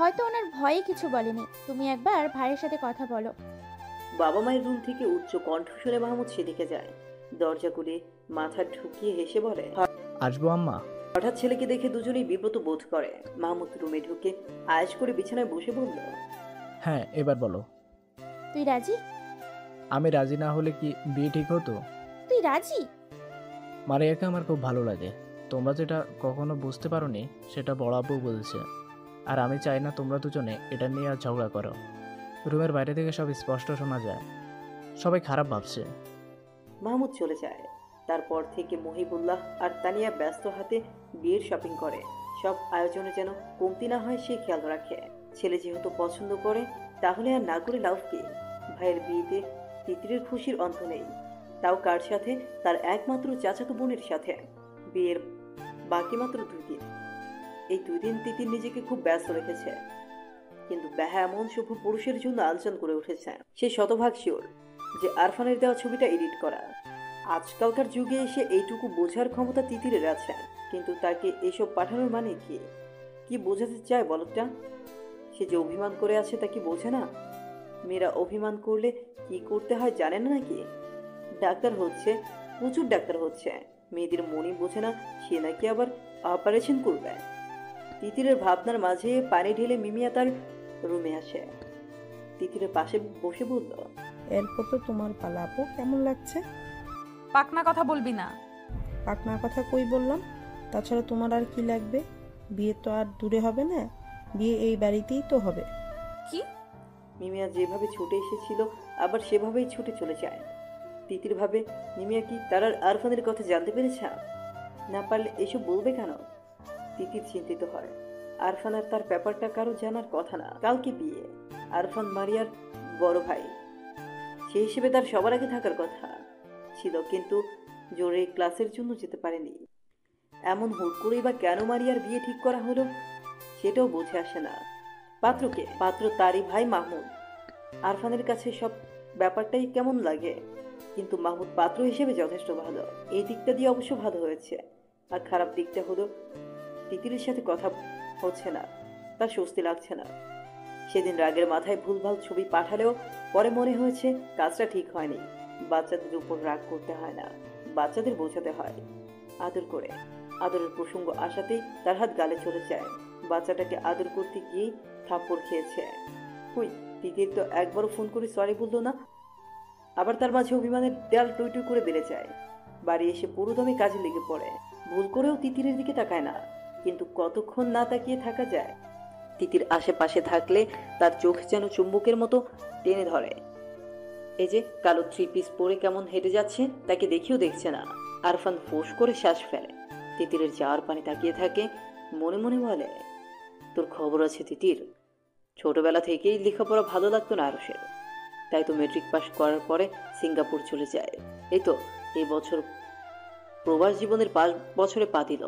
হয়তো ওনার ভয়ে কিছু বলেনি। তুমি একবার ভাইয়ের সাথে কথা বলো। বাবা মায়ের রুম থেকে উচ্চ কণ্ঠ শুনে মাহমুদ সেদিকে যায়। দরজা খুলে মাথা ঢুকিয়ে হেসে বলে, আসবো আম্মা? হঠাৎ ছেলেকে দেখে দুজনেই বিব্রত বোধ করে। মাহমুদ রুমে ঢুকে আয়েশ করে বিছানায় বসে বলল, হ্যাঁ, এবার বলো। তুই রাজি? আমি রাজি না হলে কি বিয়ে ঠিক হতো? তুই রাজি? মারিয়াকে আমার খুব ভালো লাগে। তোমরা যেটা কখনো বুঝতে পারোনি সেটা বড় আব্বু বলেছে। আর আমি চাই না তোমরা দুজনে এটা নিয়ে আর ঝগড়া করো। রুমের বাইরে থেকে সব স্পষ্ট শোনা যায়। সবাই খারাপ ভাবছে। মাহমুদ চলে যায়। তারপর থেকে মহিবুল্লাহ আর তানিয়া ব্যস্ত হাতে বিয়ের শপিং করে। সব আয়োজনে যেন কমতি না হয় সে খেয়াল রাখে। ছেলে যেহেতু পছন্দ করে, তাহলে আর না করে লাভ কি? ভাইয়ের বিয়েতে তিতিরের খুশির অন্ত নেই, তাও কার সাথে? তার একমাত্র চাচাতো বোনের সাথে। বিয়ের বাকি মাত্র 2 দিন। এই 2 দিন তিতির নিজেকে খুব ব্যস্ত রেখেছে, কিন্তু বেহা এমন শুভ পুরুষের জন্য আলোচনা করে উঠেছে। সে শতভাগ শিওর যে আরফানের দেওয়া ছবিটা এডিট করা। আজকালকার যুগে এসে এইটুকু বোঝার ক্ষমতা তিতিরের আছে, কিন্তু তাকে এসব পাঠানোর মানে কি? কি বোঝাতে চায় বলটা? সে যে অভিমান করে আছে তা কি বোঝে না? মেয়েরা অভিমান করলে কি করতে হয় জানে না নাকি? ডাক্তার হচ্ছে, প্রচুর ডাক্তার হচ্ছে, মেয়েদের মনই বোঝে না সে নাকি আবার অপারেশন করবে। তিতিরের ভাবনার মাঝে পানি ঢেলে মিমিয়া তার রুমে আসে। তিতিরের পাশে বসে বলল, এরপর তো তোমার পালা আপু, কেমন লাগছে? পাকনা কথা বলবি না। পাকনার কথা কই বললাম? তাছাড়া তোমার আর কি লাগবে? বিয়ে তো আর দূরে হবে না, বিয়ে এই বাড়িতেই তো হবে। কি? মিমিয়া যেভাবে ছুটে এসেছিল আবার সেভাবেই ছুটে চলে যায়। তিতির ভাবে, মিমিয়া কি তার আর আরফানের কথা জানতে পেরেছে? না পারলে এসব বলবে কেন? তিতির চিন্তিত হয়। আরফান আর তার ব্যাপারটা কারো জানার কথা না। কালকে বিয়ে, আরফান মারিয়ার বড় ভাই, সেই হিসেবে তার সবার আগে থাকার কথা ছিল, কিন্তু জোরে ক্লাসের জন্য যেতে পারেনি। এমন হুট করেই বা কেন মারিয়ার বিয়ে ঠিক করা হলো সেটাও বুঝে আসে না। পাত্রকে? পাত্র তারই ভাই মাহমুদ। আরফানের কাছে সব ব্যাপারটাই কেমন লাগে, কিন্তু মাহমুদ পাত্র হিসেবে যথেষ্ট ভালো। এই দিকটা দিয়ে অবশ্য ভালো হয়েছে। আর খারাপ দিকটা হলো তিতিরের সাথে কথা হচ্ছে না, তার স্বস্তি লাগছে না। সেদিন রাগের মাথায় ভুলভাল ছবি পাঠালেও পরে মনে হয়েছে কাজটা ঠিক হয়নি। বাচ্চাদের উপর রাগ করতে হয় না, বাচ্চাদের বোঝাতে হয় আদর করে। আদরের প্রসঙ্গ আসাতেই তার হাত গালে চলে যায়। বাচ্চাটাকে আদর করতে গিয়েই থাপ্পড় খেয়েছে। কই, তিতির তো একবারও ফোন করে সরি বললো না। আবার তার মাঝে অভিমানের দেয়াল টুই টুই করে বেড়ে যায়। বাড়ি এসে পুরো দমে কাজে লেগে পড়ে। ভুল করেও তিতিরের দিকে তাকায় না, কিন্তু কতক্ষণ না তাকিয়ে থাকা যায়? তিতির আশেপাশে থাকলে তার চোখ যেন চুম্বকের মতো টেনে ধরে। এই যে কালো 3 পিস পরে কেমন হেঁটে যাচ্ছে, তাকে দেখেও দেখছে না। আরফান ফোঁস করে শ্বাস ফেলে। তিতিরের যাওয়ার পানে তাকিয়ে থাকে, মনে মনে বলে, তোর খবর আছে তিতির? ছোটবেলা থেকেই লেখাপড়া ভালো লাগতো না আরশের, তাই তো মেট্রিক পাস করার পরে সিঙ্গাপুর চলে যায়। এই তো এই বছর প্রবাস জীবনের 5 বছরে পা দিল।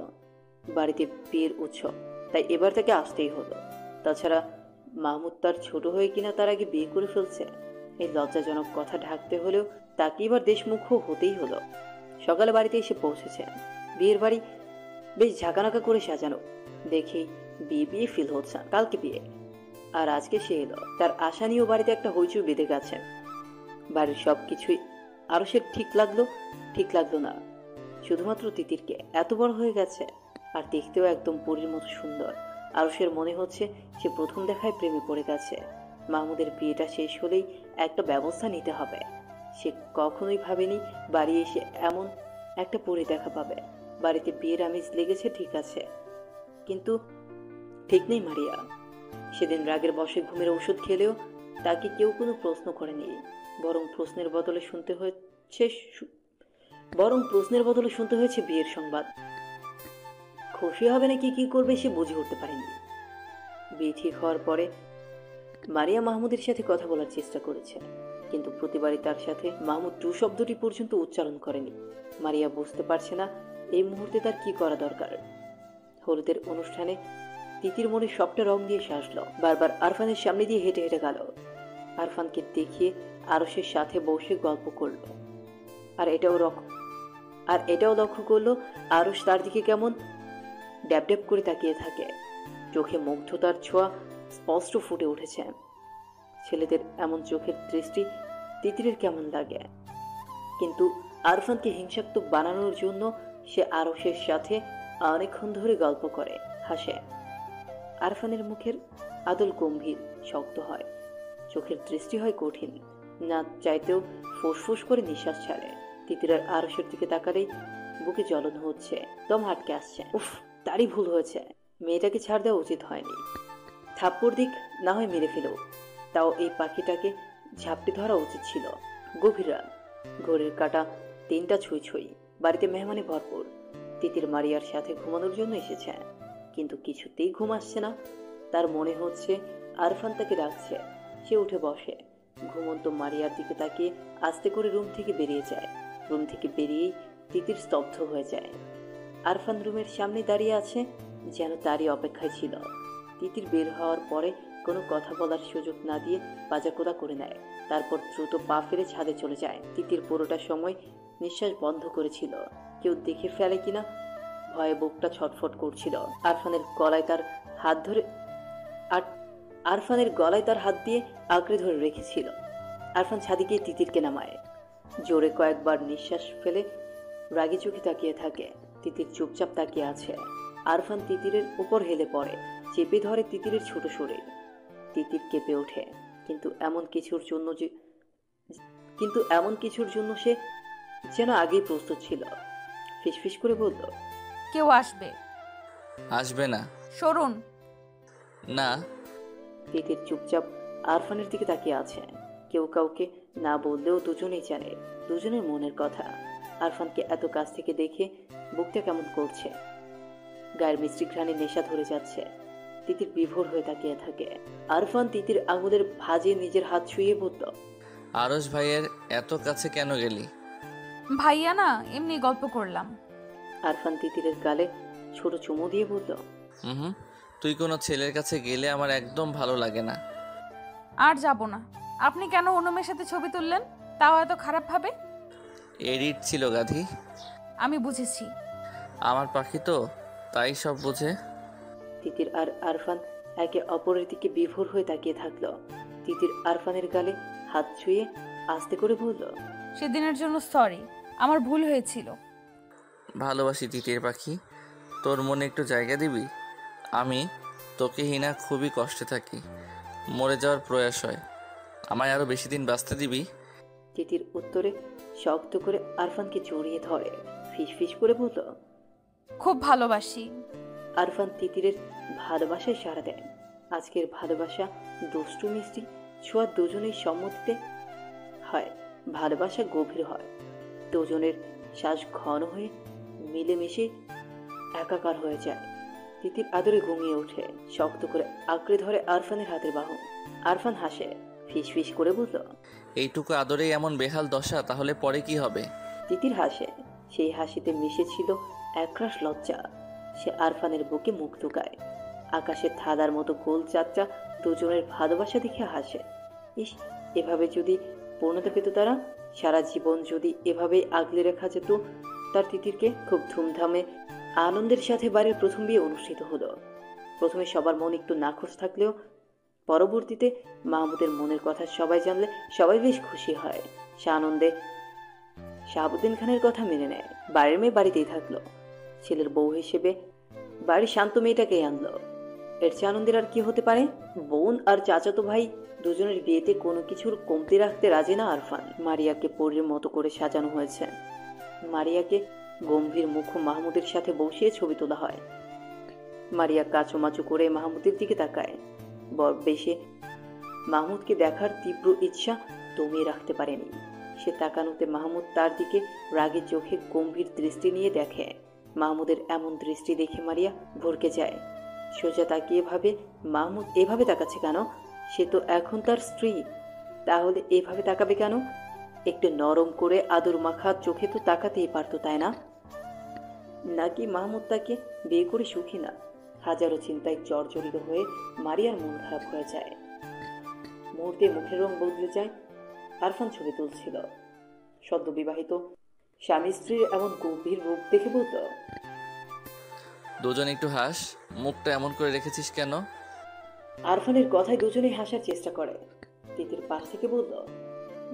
বাড়িতে বিয়ের উৎসব, তাই এবার তাকে আসতেই হলো। তাছাড়া মাহমুদ তার ছোট হয়ে কিনা তার আগে বিয়ে করে ফেলছে। এই লজ্জাজনক কথা ঢাকতে হলেও তাকে এবার দেশমুখ হতেই হলো। সকালে বাড়িতে এসে পৌঁছেছে। বিয়ের বাড়ি বেশ ঝাঁকানাকা করে সাজানো, দেখেই বিয়ে বিয়ে ফিল হচ্ছে। কালকে বিয়ে, আর আজকে সে এলো। তার আশা নিয়েও বাড়িতে একটা হইচই বেঁধে গেছে। বাড়ির সব কিছুই আরো সে ঠিক লাগলো না। শুধুমাত্র তিতিরকে। এত বড় হয়ে গেছে, আর দেখতেও একদম পরীর মতো সুন্দর। আরশের মনে হচ্ছে সে প্রথম দেখায় প্রেমে পড়ে গেছে। মাহমুদের বিয়েটা শেষ হলেই একটা ব্যবস্থা নিতে হবে। সে কখনোই ভাবেনি বাড়ি এসে এমন একটা পরী দেখা পাবে। বাড়িতে বিয়ের আমেজ লেগেছে ঠিক আছে, কিন্তু ঠিক নেই মারিয়া। সেদিন রাগের বশে ঘুমের ওষুধ খেলেও তাকে কেউ কোনো প্রশ্ন করেনি, বরং প্রশ্নের বদলে শুনতে হয়েছে বিয়ের সংবাদ। খুশি হবে নাকি কি করবে সে বুঝে উঠতে পারেনি। বিয়ে ঠিক হওয়ার পরে মারিয়া মাহমুদের সাথে কথা বলার চেষ্টা করেছে, কিন্তু প্রতিবারই তার সাথে মাহমুদ টু শব্দটি পর্যন্ত উচ্চারণ করেনি। মারিয়া বুঝতে পারছে না এই মুহূর্তে তার কি করা দরকার। হলুদের অনুষ্ঠানে তিতির মনে সবটা রং দিয়ে সাজল। বারবার আরফানের সামনে দিয়ে হেঁটে হেঁটে গেল। আরফানকে দেখিয়ে আরশের সাথে বসে গল্প করলো। আর এটাও লক্ষ্য করলো আরশ তার দিকে কেমন ড্যাব ড্যাব করে তাকিয়ে থাকে। চোখে মুগ্ধতার ছোঁয়া স্পষ্ট ফুটে উঠেছে। ছেলেদের এমন চোখের দৃষ্টি তিতিরের কেমন লাগে, কিন্তু আরফানকে হিংসাত্মক বানানোর জন্য সে আরশের সাথে অনেকক্ষণ ধরে গল্প করে, হাসে। আরফানের মুখের আদল গম্ভীর, শক্ত হয়, চোখের দৃষ্টি হয় কঠিন, না চাইতেও ফুসফুস করে নিঃশ্বাস ছাড়ে। তিতিরের আরশের দিকে তাকালেই বুকে জ্বলন হচ্ছে, দম হাটকে আসছে। উফ, তারই ভুল হয়েছে, মেয়েটাকে ছাড় দেওয়া উচিত হয়নি। থাপ্পড় দিক না হয় মেরে ফেলো, তাও এই পাখিটাকে ঝাপটে ধরা উচিত ছিল। গভীর রাত, ঘড়ির কাঁটা 3টা ছুঁই ছুঁই, বাড়িতে মেহমানে ভরপুর। তিতির মারিয়ার সাথে ঘুমানোর জন্য এসেছে, কিন্তু কিছুতেই ঘুম আসছে না। তার মনে হচ্ছে আরফান তাকে ডাকছে। সে উঠে বসে, ঘুমন্ত মারিয়ার দিকে তাকিয়ে আস্তে করে রুম থেকে বেরিয়ে যায়। রুম থেকে বেরিয়েই তিতির স্তব্ধ হয়ে যায়। আরফান রুমের সামনে দাঁড়িয়ে আছে, যেন তারই অপেক্ষায় ছিল। তিতির বের হওয়ার পরে কোনো কথা বলার সুযোগ না দিয়ে বাজাকোদা করে নেয়, তারপর দ্রুত পা ফেলে ছাদে চলে যায়। তিতির পুরোটা সময় নিঃশ্বাস বন্ধ করেছিল, কেউ দেখে ফেলে কিনা ভয়ে বুকটা ছটফট করছিল। আরফানের গলায় তার হাত ধরে আরফানের গলায় তার হাত দিয়ে আঁকড়ে ধরে রেখেছিল। আরফান ছাদে গিয়ে তিতিরকে নামায়, জোরে কয়েকবার নিঃশ্বাস ফেলে রাগী চোখে তাকিয়ে থাকে। তিতির চুপচাপ তাকিয়ে আছে। আরফান তিতিরের উপর হেলে পড়ে, চেপে ধরে তিতিরের ছোট শরীর। তিতির কেঁপে ওঠে, কিন্তু এমন কিছুর জন্য সে যেন আগেই প্রস্তুত ছিল। ফিসফিস করে বলল, কেউ আসবে। আসবে না। সরুন। না। তিতির চুপচাপ আরফানের দিকে তাকিয়ে আছে। কেউ কাউকে না বললেও দুজনেই জানে, দুজনের মনের কথা। আরফানকে এত কাছ থেকে দেখে বুকটা কেমন করছে, গায়ের মিষ্টি ঘ্রাণে নেশা ধরে যাচ্ছে। তিতির বিভোর হয়ে তাকিয়ে থাকে। আরফান তিতির আঙুলের ভাঁজে নিজের হাত ছুঁয়ে বলল, আরশ ভাইয়ের এত কাছে কেন গেলি? ভাইয়া না, এমনি গল্প করলাম। আরফান তিতিরের গালে ছোট চুমু দিয়ে বলল, হুম, তুই কোনো ছেলের কাছে গেলে আমার একদম ভালো লাগে না। আর যাব না। আপনি কেন অন্য মেয়ের সাথে ছবি তুললেন, তাও এত খারাপ ভাবে? এডিট ছিল গাধি। আমি বুঝেছি। আমার পাখি তো, তাই সব বোঝে। তিতির আর আরফান একে অপরের দিকে বিভোর হয়ে তাকিয়ে থাকলো। তিতির আরফানের গালে হাত ছুঁয়ে আস্তে করে বলল, সেদিনের জন্য সরি, আমার ভুল হয়েছিল। ভালোবাসি তিতির পাখি, তোর মনে একটু জায়গা দিবি? আমি তোকে হিনা খুবই কষ্টে থাকি, মরে যাওয়ার প্রয়াস হয়, আমায় আরো বেশি দিন বাঁচতে দিবি? তিতির উত্তরে শক্ত করে আরফানকে জড়িয়ে ধরে, ফিসফিস করে বলল, খুব ভালোবাসি। আরফান তিতিরের ভালোবাসায় সাড়া দেয়। আজকের ভালোবাসা দুষ্টু মিষ্টি ছোঁয়া দুজনের সম্মতিতে হয়। ভালোবাসা গভীর হয়, দুজনের শ্বাস ঘন হয়ে মিলেমিশে একাকার হয়ে যায়। তিতির আদরে ঘুমিয়ে ওঠে, শক্ত করে আঁকড়ে ধরে আরফানের হাতের বাহু। আরফান হাসে, ফিসফিস করে বলল, এইটুকু আদরেই এমন বেহাল দশা, তাহলে পরে কি হবে? তিতির হাসে, সেই হাসিতে মিশেছিল একরাশ লজ্জা। সে আরফানের বুকে মুখ লুকায়, আকাশের থালার মতো গোল চাচা দুজনের ভালোবাসা দেখে হাসে। ইস, এভাবে যদি পূর্ণতা পেত তারা, সারা জীবন যদি এভাবেই আগলে রাখা যেত তার তিতিরকে। খুব ধুমধামে আনন্দের সাথে বাড়ির প্রথম বিয়ে অনুষ্ঠিত হলো। প্রথমে সবার মন একটু নাখোশ থাকলেও পরবর্তীতে মাহমুদের মনের কথা সবাই জানলে সবাই বেশ খুশি হয়। সে আনন্দে শাহাবুদ্দিন খানের কথা মেনে নেয়। বাড়ির মেয়ে বাড়িতেই থাকলো, ছেলের বউ হিসেবে বাড়ির শান্ত মেয়েটাকেই আনলো। এর চেয়ে আনন্দের আর কি হতে পারে? বোন আর চাচাতো ভাই দুজনের বিয়েতে কোনো কিছুর কমতি রাখতে রাজি না আরফান। মারিয়াকে পরীর মতো করে সাজানো হয়েছে। মারিয়াকে গম্ভীর মুখ মাহমুদের সাথে বসিয়ে ছবি তোলা হয়। মারিয়া কাচুমাচু করে মাহমুদের দিকে তাকায়। বেশে মাহমুদকে দেখার তীব্র ইচ্ছা দমিয়ে রাখতে পারেনি। সে তাকানোতে মাহমুদ তার দিকে রাগে চোখে গম্ভীর দৃষ্টি নিয়ে দেখে। মাহমুদের এমন দৃষ্টি দেখে মারিয়া ভরকে যায়। সোজা তাকিয়ে ভাবে, মাহমুদ এভাবে তাকাচ্ছে কেন? সে তো এখন তার স্ত্রী, তাহলে এভাবে তাকাবে কেন? একটু নরম করে আদর মাখা চোখে তো তাকাতেই পারতো, তাই না? নাকি মাহমুদ তাকে বিয়ে করে সুখী না? হাজারো চিন্তায় জর্জরিত হয়ে মারিয়ার মন খারাপ হয়ে যায়। মুহূর্তে মুখের রং বদলে যায়। আরফান ছবি তুলছিল। সদ্য বিবাহিত স্বামী স্ত্রীর এমন গভীর রূপ দেখে বলল, দুজন একটু হাস, মুখটা এমন করে রেখেছিস কেন? আরফানের কথায় দুজনেই হাসার চেষ্টা করে। তিতির পাশ থেকে বলল,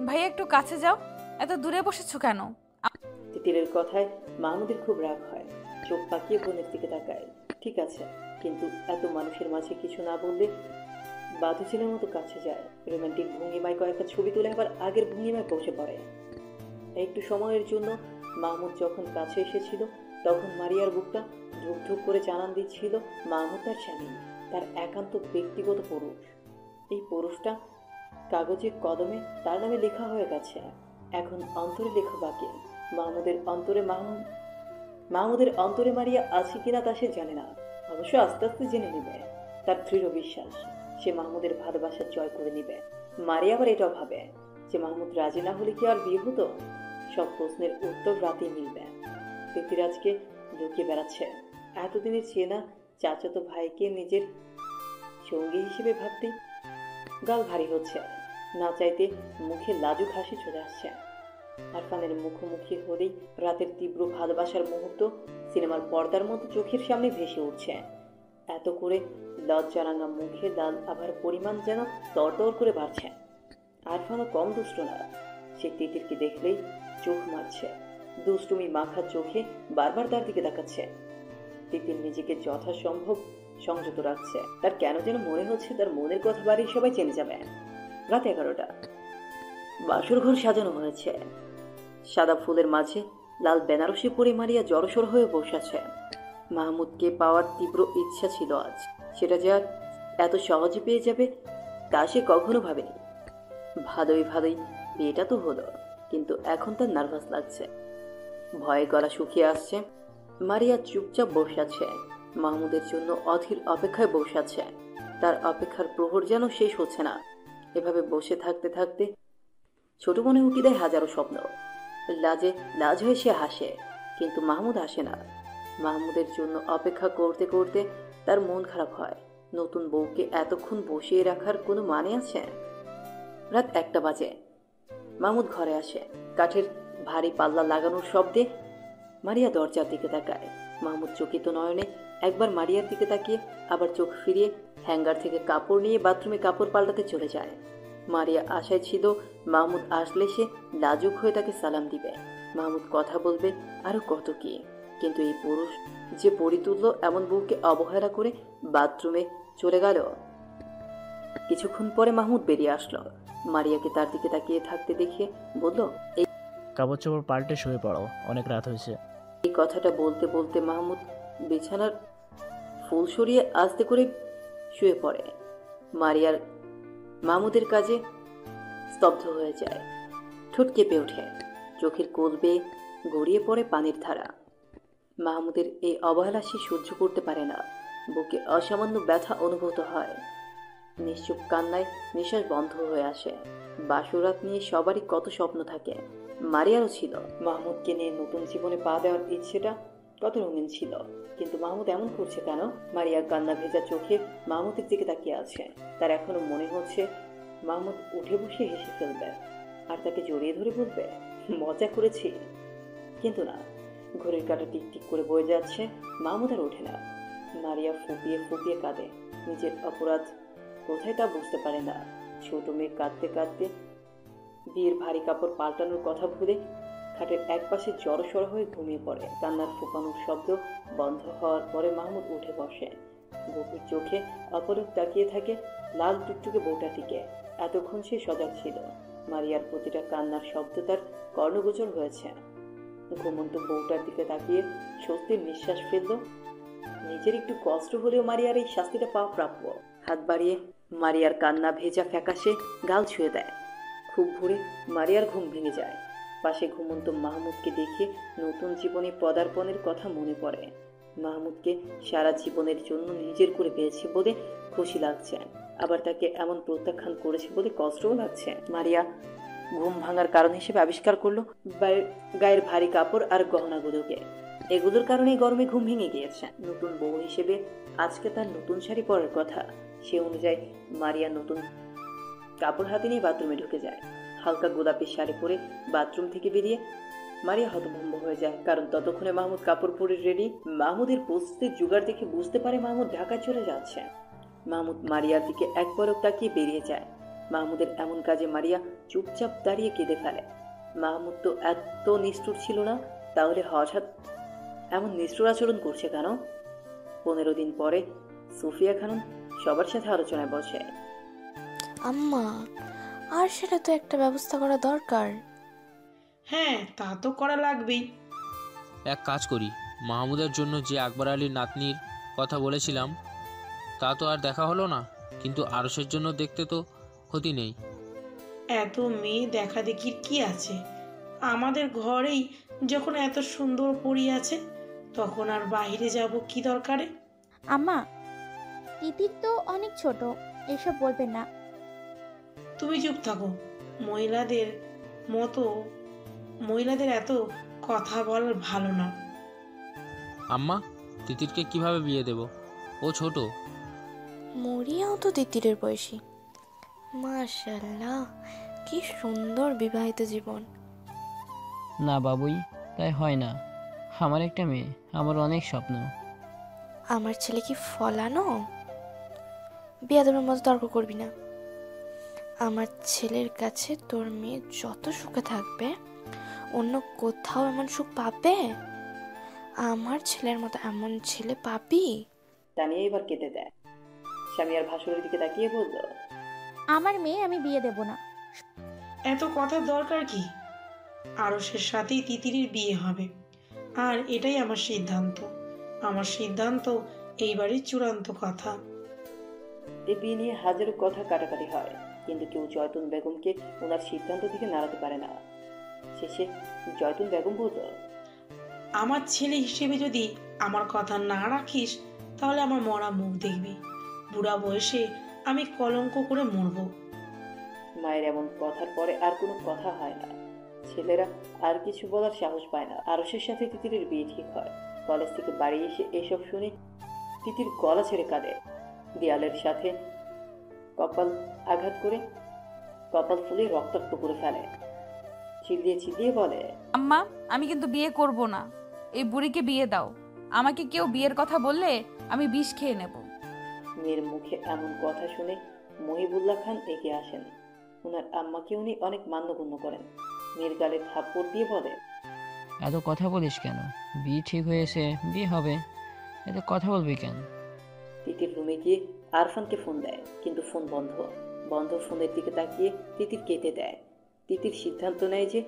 ভাইয়া একটু কাছে যাও, এত দূরে বসেছো কেন? তিতিরের কথায় মাহমুদের খুব রাগ হয়। চোখ পাকিয়ে বোনের দিকে তাকায়। ঠিক আছে, কিন্তু এত মানুষের মাঝে কিছু না বললে বাধু ছেলের মতো কাছে যায়। রোমান্টিক ভঙ্গিমায় কয়েকটা ছবি তুলে আবার আগের ভঙ্গিমায় বসে পড়ে। একটু সময়ের জন্য মাহমুদ যখন কাছে এসেছিল তখন মারিয়ার বুকটা ধুক ধুক করে জানান দিচ্ছিল মাহমুদ তার স্বামী, তার একান্ত ব্যক্তিগত পুরুষ। এই পুরুষটা কাগজে কদমে তার নামে লেখা হয়ে গেছে, এখন অন্তরে লেখা বাকি। মাহমুদের অন্তরে মারিয়া আছে কিনা তা সে জানে না, অবশ্য আস্তে আস্তে জেনে নেবে। তার দৃঢ় বিশ্বাস সে মাহমুদের ভালোবাসা জয় করে নেবে। মারিয়া আবার এটাও ভাবে যে মাহমুদ রাজি না হলে কি আর বিয়ে হতো? সব প্রশ্নের উত্তর রাতেই মিলবে। পৃথ্বীরাজকে লুকিয়ে বেড়াচ্ছে। এতদিনের চেনা চাচাতো ভাইকে নিজের সঙ্গী হিসেবে ভাবতে গাল ভারী হচ্ছে। না চাইতে মুখে লাজুক হাসি চলে আসছে। আরফানের মুখোমুখি হলেই রাতের তীব্র ভালোবাসার মুহূর্ত সিনেমার পর্দার মতো চোখের সামনে ভেসে উঠছে। এত করে লজ্জারাঙা মুখে লাল আভার পরিমাণ যেন তরতর করে বাড়ছে। আরফানও কম দুষ্ট না, সে তিতিরকে দেখলেই চোখ মারছে, দুষ্টুমি মাখা চোখে বারবার তার দিকে তাকাচ্ছে। তিতির নিজেকে যথাসম্ভব সংযত রাখছে। তার কেন যেন মনে হচ্ছে তার মনের কথা বাড়ি সবাই জেনে যাবে। রাত 11টা। বাসর ঘর সাজানো হয়েছে। সাদা ফুলের মাঝে লাল বেনারসি পরে মারিয়া জড়সড় হয়ে বসে আছে। মাহমুদকে পাওয়ার তীব্র ইচ্ছা ছিল আজ, সেটা যে আর এত সহজে পেয়ে যাবে তা সে কখনো ভাবেনি। ভালোই ভালোই বিয়েটা তো হলো, কিন্তু এখন তার নার্ভাস লাগছে, ভয়ে গলা শুকিয়ে আসছে। মারিয়া চুপচাপ বসে আছে, মাহমুদের জন্য অধীর অপেক্ষায় বসে আছে। তার অপেক্ষার প্রহর যেন শেষ হচ্ছে না। এভাবে বসে থাকতে থাকতে ছোট মনে উকি দেয় হাজারো স্বপ্ন। লাজ হয়ে সে হাসে, কিন্তু মাহমুদ হাসে না। মাহমুদের জন্য অপেক্ষা করতে করতে তার মন খারাপ হয়। নতুন বউকে এতক্ষণ বসিয়ে রাখার কোনো মানে আছে? রাত 1টা বাজে। মাহমুদ ঘরে আসে। কাঠের ভারী পাল্লা লাগানোর শব্দে মারিয়া দরজার দিকে তাকায়। মাহমুদ চকিত নয়নে একবার মারিয়ার দিকে তাকিয়ে আবার চোখ ফিরিয়ে হ্যাঙ্গার থেকে কাপড় নিয়ে বাথরুমে কাপড় পাল্টাতে চলে যায়। মারিয়া আশায় ছিল মাহমুদ আসলে সে লাজুক হয়ে তাকে সালাম দিবে, মাহমুদ কথা বলবে, আরো কত কি। কিন্তু এই পুরুষ যে পরি তুলল এমন বউকে অবহেলা করে বাথরুমে চলে গেল। কিছুক্ষণ পরে মাহমুদ বেরিয়ে আসলো। মারিয়াকে তার দিকে তাকিয়ে থাকতে দেখে বলল, কাপড় চোপড় পাল্টে শুয়ে পড়ো, অনেক রাত হয়েছে। এই কথাটা বলতে বলতে মাহমুদ বিছানার ফুল সরিয়ে আস্তে করে শুয়ে পড়ে। মারিয়ার মাহমুদের কাজে স্তব্ধ হয়ে যায়, ঠোঁট কেঁপে ওঠে, চোখের কোল বেয়ে গড়িয়ে পড়ে পানির ধারা। মাহমুদের এই অবহেলা সে সহ্য করতে পারে না। বুকে অসামান্য ব্যথা অনুভূত হয়। নিশ্চুপ কান্নায় নিঃশ্বাস বন্ধ হয়ে আসে। বাসরাত নিয়ে সবারই কত স্বপ্ন থাকে, মারিয়ারও ছিল। মাহমুদকে নিয়ে নতুন জীবনে পা দেওয়ার ইচ্ছেটা কত রঙিন ছিল, কিন্তু মাহমুদ এমন করছে কেন? মারিয়া কান্না ভেজা চোখে মাহমুদের দিকে তাকিয়ে আছে। তার এখনো মনে হচ্ছে মাহমুদ উঠে বসে হেসে ফেলবে আর তাকে জড়িয়ে ধরে বলবে, মজা করেছি। কিন্তু না, ঘড়ির কাঁটা টিকটিক করে বয়ে যাচ্ছে। মাহমুদ আর ওঠে না। মারিয়া ফুপিয়ে ফুপিয়ে কাঁদে। নিজের অপরাধ কোথায় তা বুঝতে পারে না। ছোট মেয়ে কাঁদতে কাঁদতে বিয়ের ভারী কাপড় পাল্টানোর কথা ভুলে খাটের একপাশে জড়সড় হয়ে ঘুমিয়ে পড়ে। কান্নার ফোপানোর শব্দ বন্ধ হওয়ার পরে মাহমুদ উঠে বসে। গভীর চোখে অপলক তাকিয়ে থাকে লাল টুকটুকে বউটার দিকে। এতক্ষণ সে সজাগ ছিল। মারিয়ার প্রতিটা কান্নার শব্দ তার কর্ণগোচর হয়েছে। ঘুমন্ত বউটার দিকে তাকিয়ে স্বস্তির নিঃশ্বাস ফেলল। নিজের একটু কষ্ট হলেও মারিয়ার এই শাস্তিটা পাওয়া প্রাপ্য। হাত বাড়িয়ে মারিয়ার কান্না ভেজা ফ্যাকাশে গাল ছুঁয়ে দেয়। খুব ভোরে মারিয়ার ঘুম ভেঙে যায়। পাশে ঘুমন্ত মাহমুদকে দেখে নতুন জীবনে পদার্পণের কথা মনে পড়ে। মাহমুদকে সারা জীবনের জন্য নিজের করে পেয়েছে বলে খুশি লাগছে, আবার তাকে এমন প্রত্যাখ্যান করেছে বলে কষ্টও লাগছে। মারিয়া ঘুম ভাঙার কারণ হিসেবে আবিষ্কার করলো গায়ের ভারী কাপড় আর গহনাগুলোকে। এগুলোর কারণে গরমে ঘুম ভেঙে গিয়েছে। নতুন বউ হিসেবে আজকে তার নতুন শাড়ি পরার কথা। সে অনুযায়ী মারিয়া নতুন কাপড় হাতে নিয়ে বাথরুমে ঢুকে যায়। হালকা গোলাপি শাড়ি পরে বাথরুম থেকে বেরিয়ে মারিয়া হতভম্ব হয়ে যায়, কারণ ততক্ষণে মাহমুদ কাপড় পরে রেডি। মাহমুদের প্রস্তুতির জোগাড় দেখে বুঝতে পারে মাহমুদ ঢাকায় চলে যাচ্ছে। মাহমুদ মারিয়ার দিকে এক পলক তাকিয়ে বেরিয়ে যায়। মাহমুদের এমন কাজে মারিয়া চুপচাপ দাঁড়িয়ে কেঁদে ফেলে। মাহমুদ তো এত নিষ্ঠুর ছিল না, তাহলে হঠাৎ এমন নিষ্ঠুর আচরণ করছে কেন? 15 দিন পরে সুফিয়া খানম সবার সাথে আলোচনায় বসে। আম্মা, আর সেটা তো একটা ব্যবস্থা করা দরকার। হ্যাঁ, তা তো করা লাগবেই। এক কাজ করি, মাহমুদের জন্য যে আকবর আলীর নাতনির কথা বলেছিলাম তা তো আর দেখা হলো না, কিন্তু আরসের জন্য দেখতে তো ক্ষতি নেই। এত মেয়ে দেখা দেখির কি আছে? আমাদের ঘরেই যখন এত সুন্দর পরি আছে, তখন আর বাইরে যাব কি দরকারে? আম্মা, তিতির তো অনেক ছোট, এসব বলবেন না। তুমি চুপ থাকো। মহিলাদের এত কথা বল ভালো না। আম্মা, তিতিরকে কিভাবে বিয়ে দেব? ও ছোট। মরিয়াও তো তিতিরের বয়সী। মাশাআল্লাহ, কি সুন্দর বিবাহিত জীবন। না বাবুই, তাই হয় না। আমার একটা মেয়ে, আমার অনেক স্বপ্ন। আমার ছেলে কি ফলানো? বিয়াদবের মতো তর্ক করবি না। আমার ছেলের কাছে তোর মেয়ে যত সুখে থাকবে, অন্য কোথাও এমন সুখ পাবে? আমার ছেলের মতো এমন ছেলে পাবি? তানিয়া এবার কেঁদে দেয়। স্বামী আর ভাসুরের দিকে তাকিয়ে বলল, আমার মেয়ে আমি বিয়ে দেব না। এত কথার দরকার কি? আরসের সাথেই তিতিরের বিয়ে হবে, আর এটাই আমার সিদ্ধান্ত। আমার সিদ্ধান্ত এইবারই চূড়ান্ত কথা। এই বিয়ে নিয়ে হাজারো কথা কাটাকাটি হয়, কিন্তু কেউ জয়তুন বেগমকে ওনার সিদ্ধান্ত থেকে নাড়াতে পারে না। শেষে জয়তুন বেগম বলল, আমার ছেলে হিসেবে যদি আমার কথা না রাখিস, তাহলে আমার মরা মুখ দেখবি। বুড়া বয়সে আমি কলঙ্ক করে মরব। মায়ের এমন কথার পরে আর কোনো কথা হয় না। ছেলেরা আর কিছু বলার সাহস পায় না। আরসের সাথে তিতিরের বিয়ে ঠিক হয়। কলেজ থেকে বাড়ি এসে এসব শুনে তিতির গলা ছেড়ে কাঁদে। দেয়ালের সাথে কপাল আঘাত করে কপাল ফুলে রক্তাক্ত করে ফেলে। চিল্লিয়ে চিল্লিয়ে বলে, আম্মা, আমি কিন্তু বিয়ে করব না। এই বুড়িকে বিয়ে দাও। আমাকে কেউ বিয়ের কথা বললে আমি বিষ খেয়ে নেব। মেয়ের মুখে এমন কথা শুনে মহিবুল্লাহ খান এগিয়ে আসেন। ওনার আম্মাকে উনি অনেক মান্যগণ্য করেন। মেয়ের গালে থাপ্পড় দিয়ে বলে, এত কথা বলিস কেন? বিয়ে ঠিক হয়েছে, বিয়ে হবে, এত কথা বলবি কেন? তিতির রুমে গিয়ে আরফানকে ফোন দেয়, কিন্তু ফোন বন্ধ। বন্ধ ফোনের দিকে তাকিয়ে তিতির কেটে দেয়। তিতির সিদ্ধান্ত নেয় যে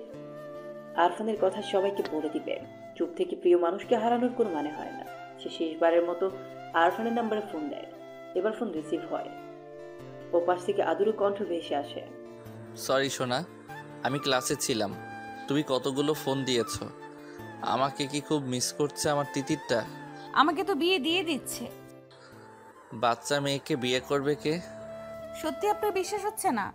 আরফানের কথা সবাইকে বলে দিবে। চুপ থেকে প্রিয় মানুষকে হারানোর কোনো মানে হয় না। সে শেষবারের মতো আরফানের নাম্বারে ফোন দেয়। এবার ফোন রিসিভ হয়। ও পাশ থেকে আদুরে কণ্ঠ ভেসে আসে, সরি সোনা, আমি ক্লাসে ছিলাম। তুমি কতগুলো ফোন দিয়েছ। আমাকে কি খুব মিস করছে আমার তিতিরটা? আমাকে তো বিয়ে দিয়ে দিচ্ছে। বাচ্চা মেয়েকে বিয়ে করবে কে? সত্যি আপনার বিশ্বাস হচ্ছে না?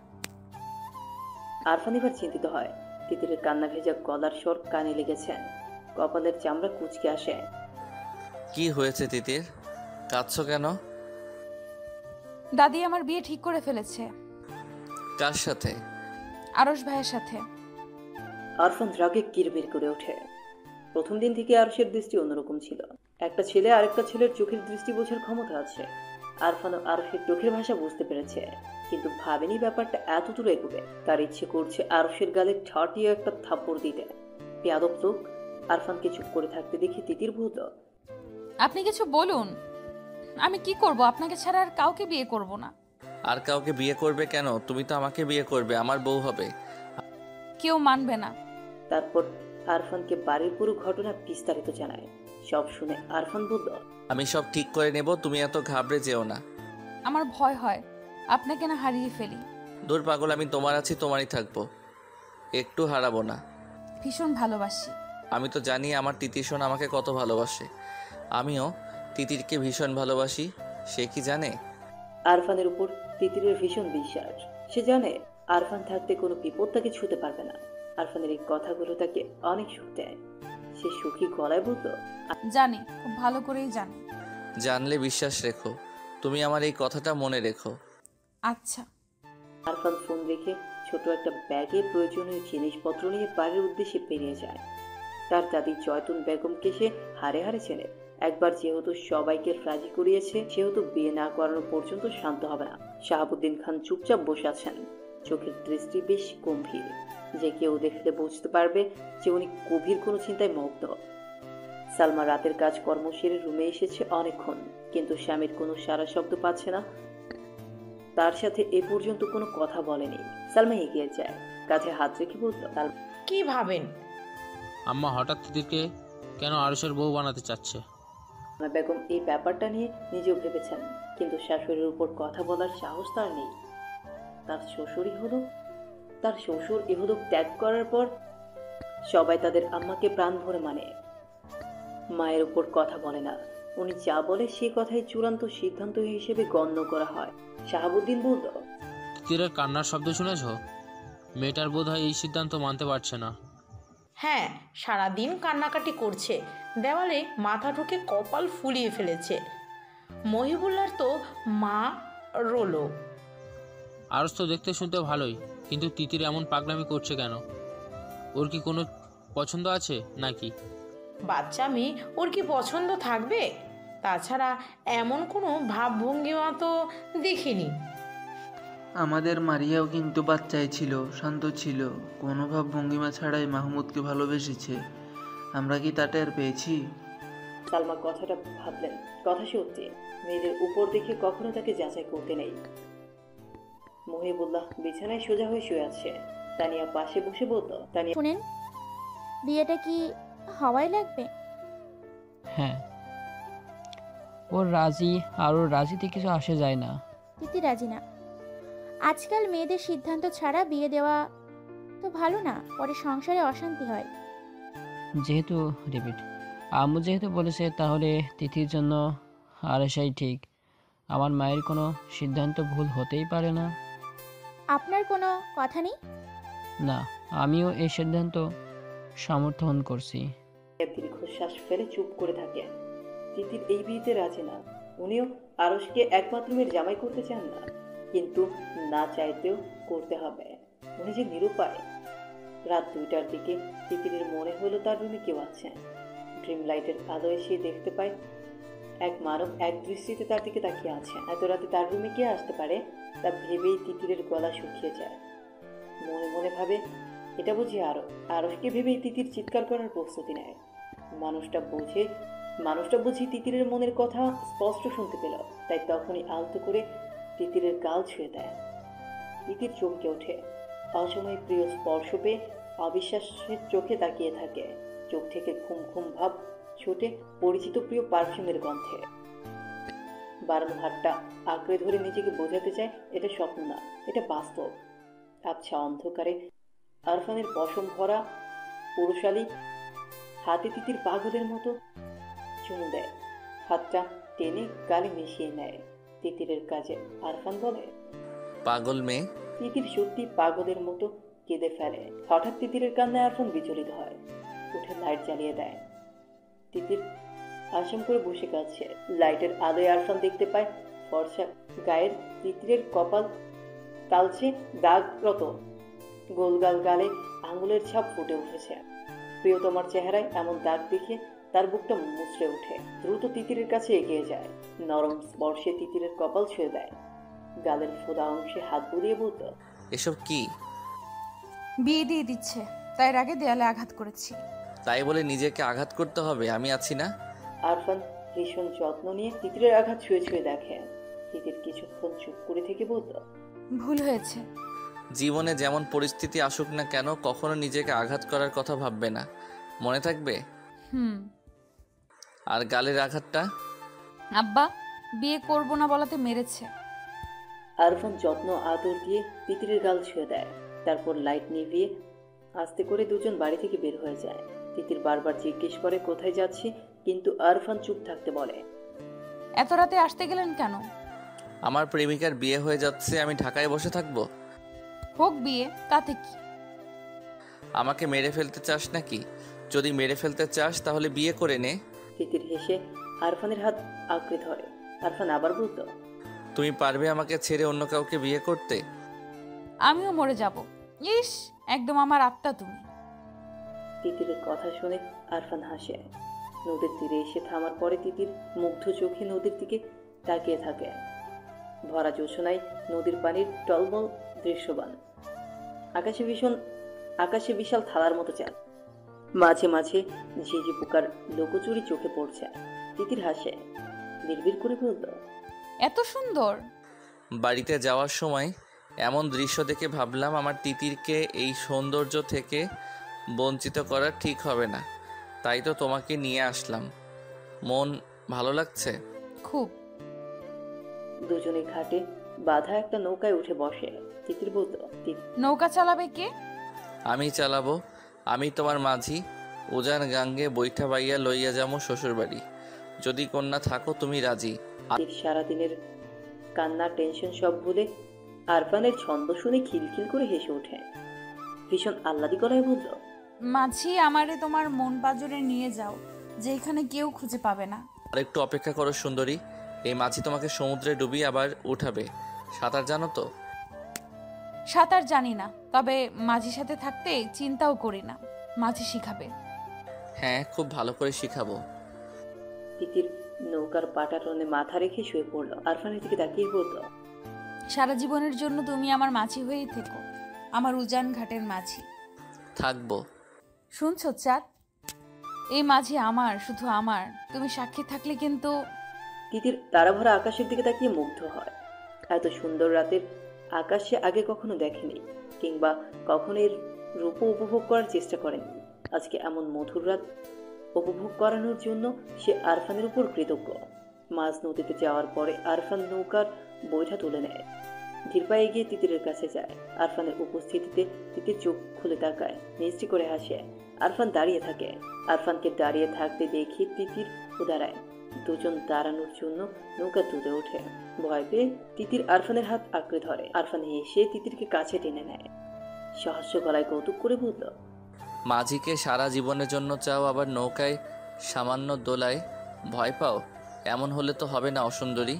আরফান এবার চিন্তিত হয়। তিতিরের কান্না ভেজা গলার স্বর কানে লেগেছে। কপালের চামড়া কুঁচকে আসে। কি হয়েছে তিতির? কাঁদছো কেন? দাদি আমার বিয়ে ঠিক করে ফেলেছে। কার সাথে? আরশ ভাইয়ের সাথে। আরফান রাগে কিরবির করে ওঠে। প্রথম দিন থেকে আরশের দৃষ্টি অন্যরকম ছিল। একটা ছেলে আরেকটা ছেলের চোখের দৃষ্টি বোঝার ক্ষমতা আছে। আরফানও আরশের চোখের ভাষা বুঝতে পেরেছে, কিন্তু ভাবেনি ব্যাপারটা এত দূর এগোবে। তার ইচ্ছে করছে আরশের গালে ঠাটিয়ে একটা থাপ্পড় দিতে। বেয়াদব লোক। আরফানকে চুপ করে থাকতে দেখে তিতির বলল, আপনি কিছু বলুন। আমি কি করব? আপনাকে ছাড়া আর কাউকে বিয়ে করব না। আর কাউকে বিয়ে করবে কেন? তুমি তো আমাকে বিয়ে করবে, আমার বউ হবে। কেউ মানবে না। তারপর আরফানকে বাড়ির পুরো ঘটনা বিস্তারিত জানায়। সব শুনে আরফান বলল, আমি সব ঠিক করে নেব, তুমি এত ঘাবড়ে যেও না। আমার ভয় হয় আপনাকে না হারিয়ে ফেলি। দূর পাগল, আমি তোমার আছি, তোমারই থাকবো, একটু হারাবো না। ভীষণ ভালোবাসি। আমি তো জানি আমার তিতির সোনা আমাকে কত ভালোবাসে। আমিও তিতিরকে ভীষণ ভালোবাসি। সে কি জানে? আরফানের উপর তিতিরের ভীষণ বিশ্বাস। সে জানে আরফান থাকতে কোনো বিপদ তাকে ছুঁতে পারবে না। আরফানের এই কথাগুলো তাকে অনেক সুখ দেয়। সে সুখী গলায় বলল, জানি, খুব ভালো করেই জানি। জানলে বিশ্বাস রেখো, তুমি আমার এই কথাটা মনে রেখো। আচ্ছা। আরফান ফোন রেখে ছোট একটা ব্যাগে প্রয়োজনীয় জিনিসপত্র নিয়ে বাড়ির উদ্দেশ্যে বেরিয়ে যায়। তার দাদি জয়তুন বেগমকে সে হারে হারে চেনে। একবার যেহেতু সবাইকে রাজি করিয়েছে সেহেতু বিয়ে না করানো পর্যন্ত শান্ত হবে না। শাহাবুদ্দিন খান চুপচাপ বসে আছেন, চোখের দৃষ্টি বেশ গম্ভীর, যে কেউ দেখলে বুঝতে পারবে যে উনি গভীর কোনো চিন্তায় মগ্ন। সালমা রাতের কাজকর্ম সেরে রুমে এসেছে অনেকক্ষণ, কিন্তু স্বামীর কোনো সারা শব্দ পাচ্ছে না। তার সাথে এ পর্যন্ত কোনো কথা বলেনি। সালমা এগিয়ে যায়, কাঁধে হাত রেখে বলল, কি ভাবেন? আম্মা হঠাৎ তিতিরকে কেন আরশের বউ বানাতে চাচ্ছে? সালমা বেগম এই ব্যাপারটা নিয়ে নিজেও ভেবেছেন, কিন্তু শাশুড়ির উপর কথা বলার সাহস তার নেই। তার শ্বশুর ইহলোক ত্যাগ করার পর সবাই তাদের আম্মাকে প্রাণ ভরে মানে, মায়ের উপর কথা বলে না। উনি যা বলে সে কথাই চূড়ান্ত সিদ্ধান্ত হিসেবে গণ্য করা হয়। শাহাবুদ্দিন বলল, তিতিরের কান্নার শব্দ শুনেছ? মেয়েটার বোধহয় এই সিদ্ধান্ত মানতে পারছে না। হ্যাঁ, সারাদিন কান্নাকাটি করছে, দেওয়ালে মাথা ঠুকে কপাল ফুলিয়ে ফেলেছে। মহিবুল্লার তো মা রোলো। আরশ তো দেখতে শুনতে ভালোই, কিন্তু তিতির এমন পাগলামি করছে কেন? ওর কি কোনো পছন্দ আছে নাকি? বাচ্চা মেয়ে, ওর কি পছন্দ থাকবে? তাছাড়া এমন কোনো ভাবভঙ্গিমা তো দেখিনি। আমাদের মারিয়াও কিন্তু বাচ্চাই ছিল, শান্ত ছিল, কোনো ভাব ভঙ্গিমা ছাড়াই মাহমুদকে ভালোবেসেছে। আমরা কি তা টের পেয়েছি? সালমা কথাটা ভাবলেন, কথা সত্যি, মেয়েদের উপর দেখে কখনো তাকে যাচাই করতে নেই। মহিবুল্লাহ বিছানায় সোজা হয়ে শুয়ে আছে, তানিয়া পাশে বসে বলল, তানিয়া শুনেন, বিয়েটা কি হওয়াই লাগবে? হ্যাঁ, ওর রাজি আর ওর রাজিতে কিছু আসে যায় না। তিতি রাজি না। আজকাল মেয়েদের সিদ্ধান্ত ছাড়া বিয়ে দেওয়া তো ভালো না, পরে সংসারে অশান্তি হয়। যেহেতু আম্মু যেহেতু বলেছে, তাহলে তিথির জন্য আরেশাই ঠিক। আমার মায়ের কোনো সিদ্ধান্ত ভুল হতেই পারে না। আপনার কোনো কথা নেই? না, আমিও এই সিদ্ধান্ত সমর্থন করছি। দীর্ঘশ্বাস ফেলে চুপ করে থাকে। তিতির এই বিয়েতে রাজি না। উনিও আরশকে একমাত্র মেয়ের জামাই করতে চান না, কিন্তু না চাইতেও করতে হবে। উনি যে নিরুপায়। রাত 2টার দিকে তিতিরের মনে হলো তার রুমে কেউ আছে। ড্রিম লাইটের আলো এসে দেখতে পায় এক মানব এক দৃষ্টিতে তার দিকে তাকিয়ে আছে। এত রাতে তার রুমে কে আসতে পারে তা ভেবেই তিতিরের গলা শুকিয়ে যায়। মনে মনে ভাবে, এটা বুঝি আরশকে ভেবেই তিতির চিৎকার করার প্রস্তুতি নেয়। মানুষটা বুঝি তিতিরের মনের কথা স্পষ্ট শুনতে পেল, তাই তখনই আলতো করে তিতিরের গাল ছুঁয়ে দেয়। তিতির চমকে ওঠে, অসময়ে প্রিয় স্পর্শ পেয়ে অবিশ্বাসের চোখে তাকিয়ে থাকে। চোখ থেকে ঘুম ঘুম ভাব ছুটে পরিচিত প্রিয় পারফিউমের গন্ধে। বারানো হাতটা আঁকড়ে ধরে নিজেকে বোঝাতে চায় এটা স্বপ্ন না, এটা বাস্তব। আবছা অন্ধকারে আরফানের পশম ভরা পুরুষালী হাতে তিতির পাগলের মতো চুমু দেয়। হাতটা টেনে গালে মিশিয়ে নেয়। তিতিরের কাজে আরফান বলে, পাগল মেয়ে। তিতির সত্যি পাগলের মতো কেঁদে ফেলে। হঠাৎ তিতিরের কান্নায় আরফান বিচলিত হয়, উঠে লাইট জ্বালিয়ে দেয়। তিতির আসাম করে বসে কাঁদছে। লাইটের আলোয় আরফান দেখতে পায় ফর্সা গায়ের তিতিরের কপাল কালচে দাগরত, গোলগাল গালে আঙুলের ছাপ ফুটে উঠেছে। প্রিয়তমার চেহারায় এমন দাগ দেখে তার বুকটা মুচড়ে ওঠে। দ্রুত তিতিরের কাছে এগিয়ে যায়, নরম স্পর্শে তিতিরের কপাল ছুঁয়ে দেয়। গালের ফোদা অংশে হাত বুলিয়ে বলল, এসব কি? বিয়ে দিয়ে দিচ্ছে, তাই আগে দেয়ালে আঘাত করেছি। তাই বলে নিজেকে আঘাত করতে হবে? আমি আছি না। আরফান ভীষণ যত্ন নিয়ে তিতিরের আঘাত ছুঁয়ে ছুঁয়ে দেখে। তিতির কিছুক্ষণ চুপ করে থেকে বলল, ভুল হয়েছে। জীবনে যেমন পরিস্থিতি আসুক না কেন, কখনো নিজেকে আঘাত করার কথা ভাববে না, মনে থাকবে? আর গালের আঘাতটা? আব্বা বিয়ে করব না বলাতে মেরেছে। আরফান যত্ন আদর দিয়ে তিতিরের গাল ছুঁয়ে দেয়। তারপর লাইট নিভিয়ে আস্তে করে দুজন বাড়ি থেকে বের হয়ে যায়। তিতির বারবার জিজ্ঞেস করে কোথায় যাচ্ছে, কিন্তু আরফান চুপ থাকতে বলে। এত রাতে আসতে গেলেন কেন? আমার প্রেমিকার বিয়ে হয়ে যাচ্ছে, আমি ঢাকায় বসে থাকবো? হোক বিয়ে, তাতে কি? আমাকে মেরে ফেলতে চাস নাকি? যদি মেরে ফেলতে চাস তাহলে বিয়ে করে নে। তিতির হেসে আরফানের হাত আঁকড়ে ধরে। আরফান আবার বলল, তুমি পারবে আমাকে ছেড়ে অন্য কাউকে বিয়ে করতে? আমিও মরে যাব। ইস, একদম আমার আত্মা তুমি। তিতিরের কথা শুনে আরফান হাসে। নদীর তীরে এসে থামার পরে তিতির মুগ্ধ চোখে নদীর দিকে তাকিয়ে থাকে। ভরা জোছনায় নদীর পানির টলমল দৃশ্যবান। আকাশে বিশাল থালার মতো চাঁদ, মাঝে মাঝে ঝিঝি পোকার লোকচুরি চোখে পড়ছে। তিতির হাসে, বিড়বিড় করে বলল, এত সুন্দর। বাড়িতে যাওয়ার সময় এমন দৃশ্য দেখে ভাবলাম আমার তিতিরকে এই সৌন্দর্য থেকে বঞ্চিত করা ঠিক হবে না, তাই তো তোমাকে নিয়ে আসলাম। মন ভালো লাগছে? খুব। দুজনে ঘাটে বাঁধা একটা নৌকায় উঠে বসে। তিতির বলল, নৌকা চালাবে কে? আমি চালাবো। আমি তোমার মাঝি। উজান গাঙ্গে বৈঠা বাইয়া লইয়া যাবো শ্বশুর বাড়ি। যদি কন্যা থাকো তুমি রাজি? সারাদিনের কান্না টেনশন সব ভুলে আরফানের ছন্দ শুনে খিলখিল করে হেসে ওঠে। ভীষণ আহ্লাদি গলায় বলল, মাঝি আমারে তোমার মন পাজরে নিয়ে যাও, যেখানে কেউ খুঁজে পাবে না। আর একটু অপেক্ষা করো সুন্দরী, এই মাঝি তোমাকে সমুদ্রে ডুবিয়ে আবার উঠাবে। সাঁতার জানো তো? সাঁতার জানি না, তবে মাঝির সাথে থাকতে চিন্তাও করি না। মাঝি শিখাবে। হ্যাঁ, খুব ভালো করে শিখাবো। তিতির নৌকার পাটাটনে মাথা রেখে শুয়ে পড়ল। আরফানের দিকে তাকিয়ে বলল, সারা জীবনের জন্য তুমি আমার মাঝি হয়েই থেকো, আমার উজান ঘাটের মাঝি। থাকবো। শুনছো চাঁদ, এই মাঝি আমার, শুধু আমার। তুমি সাক্ষী থাকলে কিন্তু। তিতির তারাভরা আকাশের দিকে তাকিয়ে মুগ্ধ হয়। এত সুন্দর রাতের আকাশ সে আগে কখনো দেখেনি, কিংবা কখনো এর রূপ উপভোগ করার চেষ্টা করেনি। আজকে এমন মধুর রাত উপভোগ করানোর জন্য সে আরফানের উপর কৃতজ্ঞ। মাঝ নদীতে যাওয়ার পরে আরফান নৌকার বৈঠা তুলে নেয়। ধীর পায়ে গিয়ে তিতিরের কাছে যায়। আরফানের উপস্থিতিতে তিতির চোখ খুলে তাকায়, মিষ্টি করে হাসে। আরফান দাঁড়িয়ে থাকে। আরফানকে দাঁড়িয়ে থাকতে দেখে তিতির দাঁড়ায়। দুজন দাঁড়ানোর জন্য নৌকা তুলে ওঠে। ভয় পেয়ে তিতির আরফানের হাত আঁকড়ে ধরে। আরফান হেসে তিতিরকে কাছে টেনে নেয়। সহস্র গলায় কৌতুক করে বলল, মাঝিকে সারা জীবনের জন্য চাও, আবার নৌকায় সামান্য দোলায় ভয় পাও? এমন হলে তো হবে না অসুন্দরী।